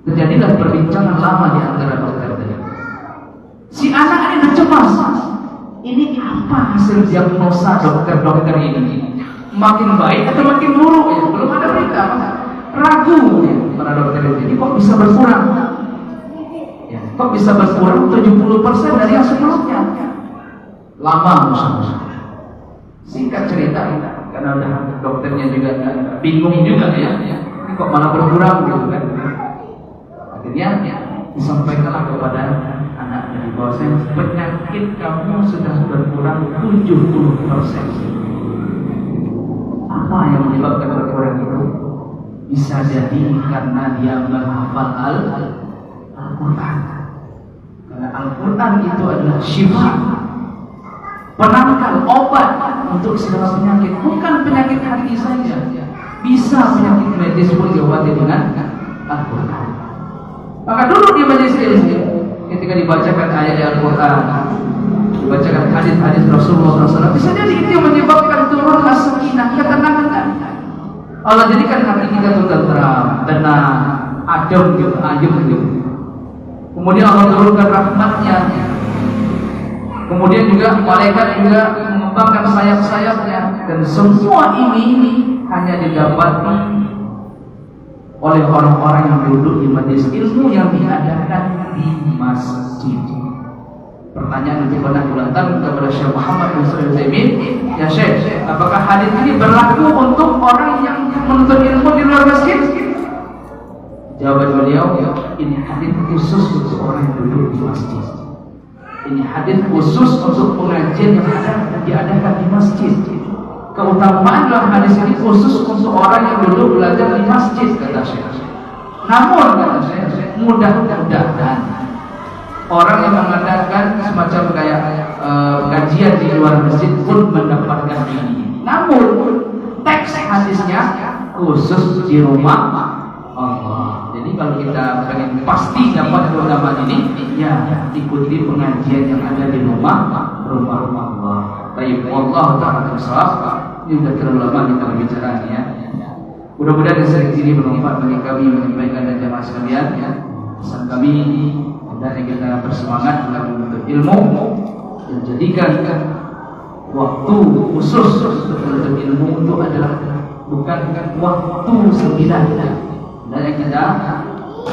Terjadilah perbincangan lama di antara dokter tadi. Si anak ini udah cemas. Ini apa hasil diagnosa dokter-dokter ini? Makin baik atau makin buruk? Ya, belum ada berita. Ragu ya, para dokter ini kok bisa berkurang? Ya, kok bisa berkurang 70% dari yang sebelumnya? Lama musuh. Singkat cerita, karena udah dokternya juga bingung juga ya. Ini kok malah berkurang gitu kan? Akhirnya disampaikanlah kepada anak dari bahwasanya penyakit kamu sudah berkurang 70%. Apa yang menyebabkan berkurang itu? Bisa jadi karena dia menghafal Al-Quran. Karena Al-Quran itu adalah syifa, penangkal, obat untuk segala penyakit. Bukan penyakit hati saja, bisa penyakit medis pun diobati dengan Al-Quran. Maka dulu di majelis ilmu, ketika dibacakan ayat Al-Quran, dibacakan hadis-hadis Rasulullah SAW, bisa jadi itu yang menyebabkan turun as-sakinah, ketenangan. Allah jadikan hati kita itu tenteram, tenang, adem gitu, ayem gitu. Kemudian Allah turunkan rahmatnya. Kemudian juga malaikat juga mengembangkan sayap-sayapnya, dan semua ini hanya didapati oleh orang-orang yang duduk di majelis ilmu yang diadakan di masjid. Pertanyaan yang pernah dilontarkan kepada Syekh Muhammad bin Shalih Al-Utsaimin, ya Syekh, apakah hadis ini berlaku untuk orang yang menuntut ilmu di luar masjid? Jawaban beliau, ini hadis khusus untuk orang yang duduk di masjid. Ini hadis khusus untuk pengajian yang diadakan di masjid. Keutamaan dalam hadis ini khusus untuk orang yang duduk belajar di masjid, kata Syekh. Namun kata Syekh, mudah-mudahan orang yang mengadakan semacam kayak kajian di luar masjid pun mendapatkan ini. Namun teks hadisnya khusus di rumah Allah. Jadi kalau kita pengen pasti dapat keutamaan ini, ya ikuti pengajian yang ada di rumah Allah. Baik, Allah Ta'ala Rasulullah. Ini sudah terlalu lama kita berbicara ya. Mudah-mudahan sering ini bermanfaat bagi kami menyampaikan dan jamaah sekalian ya. Pesan kami hendaknya kita bersemangat dalam menuntut ilmu dan jadikan waktu khusus untuk menuntut ilmu itu adalah bukan waktu sembilan. Hendaknya kita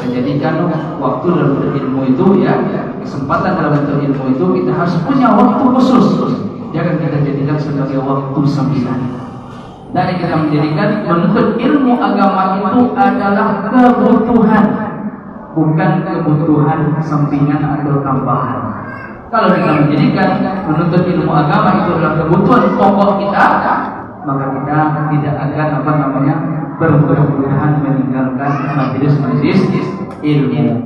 menjadikan waktu dalam menuntut ilmu itu ya, kesempatan dalam menuntut ilmu itu kita harus punya waktu khusus. Jangan kita jadikan sebagai waktu sembilan. Dan kita menjadikan menuntut ilmu agama itu adalah kebutuhan, bukan kebutuhan sampingan atau tambahan. Kalau kita menjadikan menuntut ilmu agama itu adalah kebutuhan pokok kita, maka kita tidak akan bermudah-mudahan meninggalkan majelis ilmu.